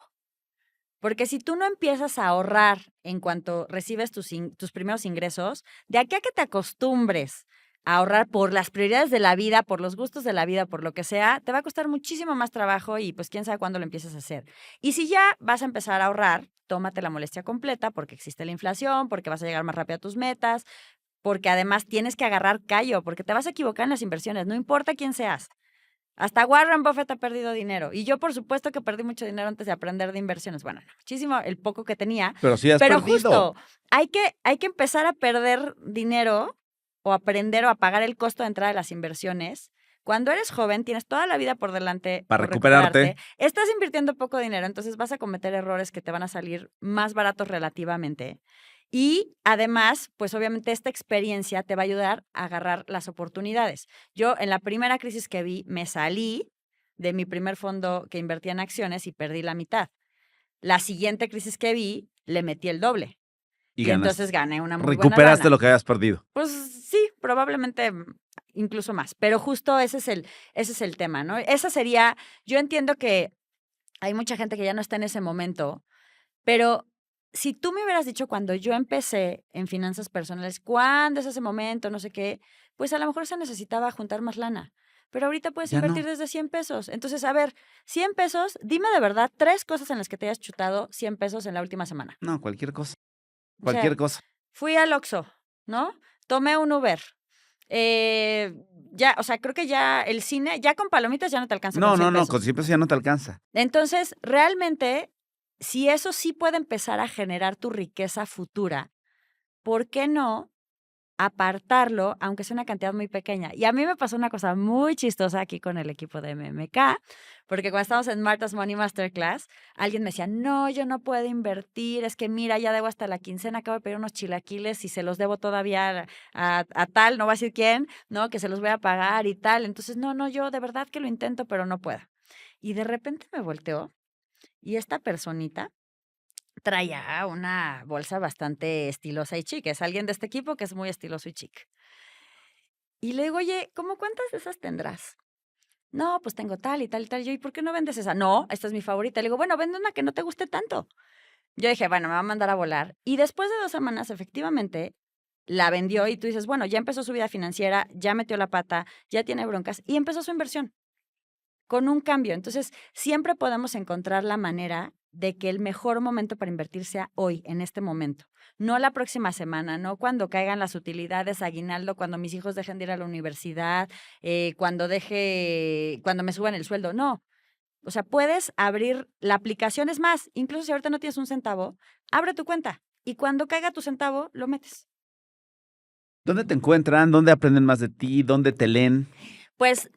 Porque si tú no empiezas a ahorrar en cuanto recibes tus primeros ingresos, de aquí a que te acostumbres ahorrar por las prioridades de la vida, por los gustos de la vida, por lo que sea, te va a costar muchísimo más trabajo y pues quién sabe cuándo lo empieces a hacer. Y si ya vas a empezar a ahorrar, tómate la molestia completa porque existe la inflación, porque vas a llegar más rápido a tus metas, porque además tienes que agarrar callo, porque te vas a equivocar en las inversiones, no importa quién seas. Hasta Warren Buffett ha perdido dinero. Y yo, por supuesto, que perdí mucho dinero antes de aprender de inversiones. Bueno, no, muchísimo, el poco que tenía. Pero sí has Pero perdido. justo, hay que empezar a perder dinero o aprender o a pagar el costo de entrada de las inversiones. Cuando eres joven, tienes toda la vida por delante Para por recuperarte. Estás invirtiendo poco dinero, entonces vas a cometer errores que te van a salir más baratos relativamente. Y además, pues obviamente esta experiencia te va a ayudar a agarrar las oportunidades. Yo en la primera crisis que vi, me salí de mi primer fondo que invertía en acciones y perdí la mitad. La siguiente crisis que vi, le metí el doble. Y Y entonces gané una muy buena recuperaste lana. lo que habías perdido. Pues sí, probablemente incluso más. Pero justo ese es el tema, ¿no? Esa sería, yo entiendo que hay mucha gente que ya no está en ese momento, pero si tú me hubieras dicho cuando yo empecé en finanzas personales, ¿cuándo es ese momento? No sé qué, pues a lo mejor se necesitaba juntar más lana. Pero ahorita puedes Ya invertir no. desde 100 pesos. Entonces, a ver, 100 pesos, dime de verdad 3 cosas en las que te hayas chutado 100 pesos en la última semana. No, cualquier cosa. O sea, Cualquier cosa. fui al Oxxo, ¿no? Tomé un Uber. Ya, o sea, creo que ya el cine, ya con palomitas ya no te alcanza No, con 100 no, no, pesos. con 100 pesos ya no te alcanza. Entonces, realmente, si eso sí puede empezar a generar tu riqueza futura, ¿por qué no apartarlo, aunque sea una cantidad muy pequeña? Y a mí me pasó una cosa muy chistosa aquí con el equipo de MMK, porque cuando estábamos en Martha's Money Masterclass, alguien me decía, no, yo no puedo invertir, es que mira, ya debo hasta la quincena, acabo de pedir unos chilaquiles y se los debo todavía a tal, no voy a decir quién, ¿no? Que se los voy a pagar y tal. Entonces, no, yo de verdad que lo intento, pero no puedo. Y de repente me volteó y esta personita traía una bolsa bastante estilosa y chic. Es alguien de este equipo que es muy estiloso y chic. Y le digo, oye, ¿cómo cuántas de esas tendrás? No, pues tengo tal y tal y tal. Yo, ¿y por qué no vendes esa? No, esta es mi favorita. Le digo, bueno, vende una que no te guste tanto. Yo dije, bueno, me va a mandar a volar. Y después de 2 semanas, efectivamente, la vendió y tú dices, bueno, ya empezó su vida financiera, ya metió la pata, ya tiene broncas y empezó su inversión con un cambio. Entonces, siempre podemos encontrar la manera de que el mejor momento para invertir sea hoy, en este momento. No la próxima semana, no cuando caigan las utilidades, aguinaldo, cuando mis hijos dejen de ir a la universidad, cuando me suban el sueldo. No. O sea, puedes abrir la aplicación. Es más, incluso si ahorita no tienes un centavo, abre tu cuenta y cuando caiga tu centavo, lo metes. ¿Dónde te encuentran? ¿Dónde aprenden más de ti? ¿Dónde te leen? Pues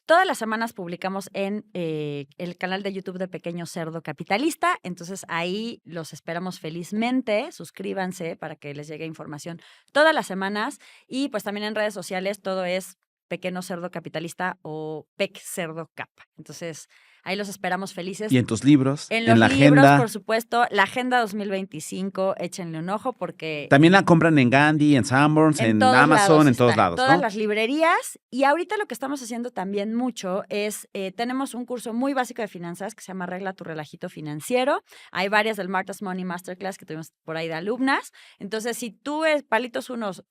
todas las semanas publicamos en el canal de YouTube de Pequeño Cerdo Capitalista, entonces ahí los esperamos felizmente, suscríbanse para que les llegue información todas las semanas y pues también en redes sociales todo es Pequeño Cerdo Capitalista o Pec Cerdo Cap. Entonces ahí los esperamos felices. ¿Y en tus libros? En los la libros, agenda. por supuesto, la Agenda 2025, échenle un ojo porque También la compran en Gandhi, en Sanborns, en todos Amazon, lados en todos está, lados, todas ¿no? las librerías. Y ahorita lo que estamos haciendo también mucho es, tenemos un curso muy básico de finanzas que se llama Arregla tu relajito financiero. Hay varias del Martha's Money Masterclass que tuvimos por ahí de alumnas. Entonces, si tú palitos unos,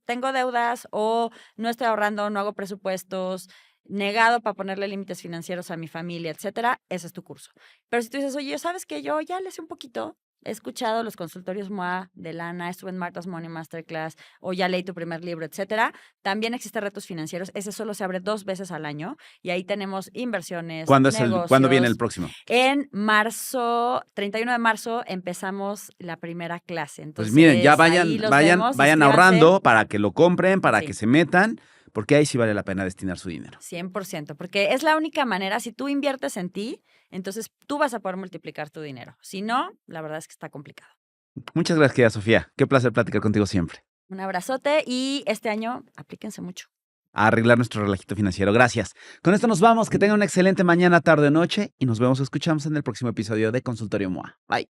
tengo deudas o no estoy ahorrando, no hago presupuestos, negado para ponerle límites financieros a mi familia, etcétera, ese es tu curso. Pero si tú dices, oye, ¿sabes qué? Yo ya le sé un poquito, he escuchado los consultorios MOA de Lana, estuve en Martha's Money Masterclass o ya leí tu primer libro, etcétera. También existen retos financieros. Ese solo se abre 2 veces al año y ahí tenemos inversiones, negocios. ¿Cuándo viene el próximo? En marzo, 31 de marzo, empezamos la primera clase. Entonces, Pues miren, ya vayan vemos, inscríbanse. ahorrando para que lo compren, para Sí. que se metan, porque ahí sí vale la pena destinar su dinero. 100%, porque es la única manera, si tú inviertes en ti, entonces tú vas a poder multiplicar tu dinero. Si no, la verdad es que está complicado. Muchas gracias, Sofía. Qué placer platicar contigo siempre. Un abrazote y este año aplíquense mucho. A arreglar nuestro relajito financiero. Gracias. Con esto nos vamos. Que tengan una excelente mañana, tarde o noche y nos vemos o escuchamos en el próximo episodio de Consultorio MOA. Bye.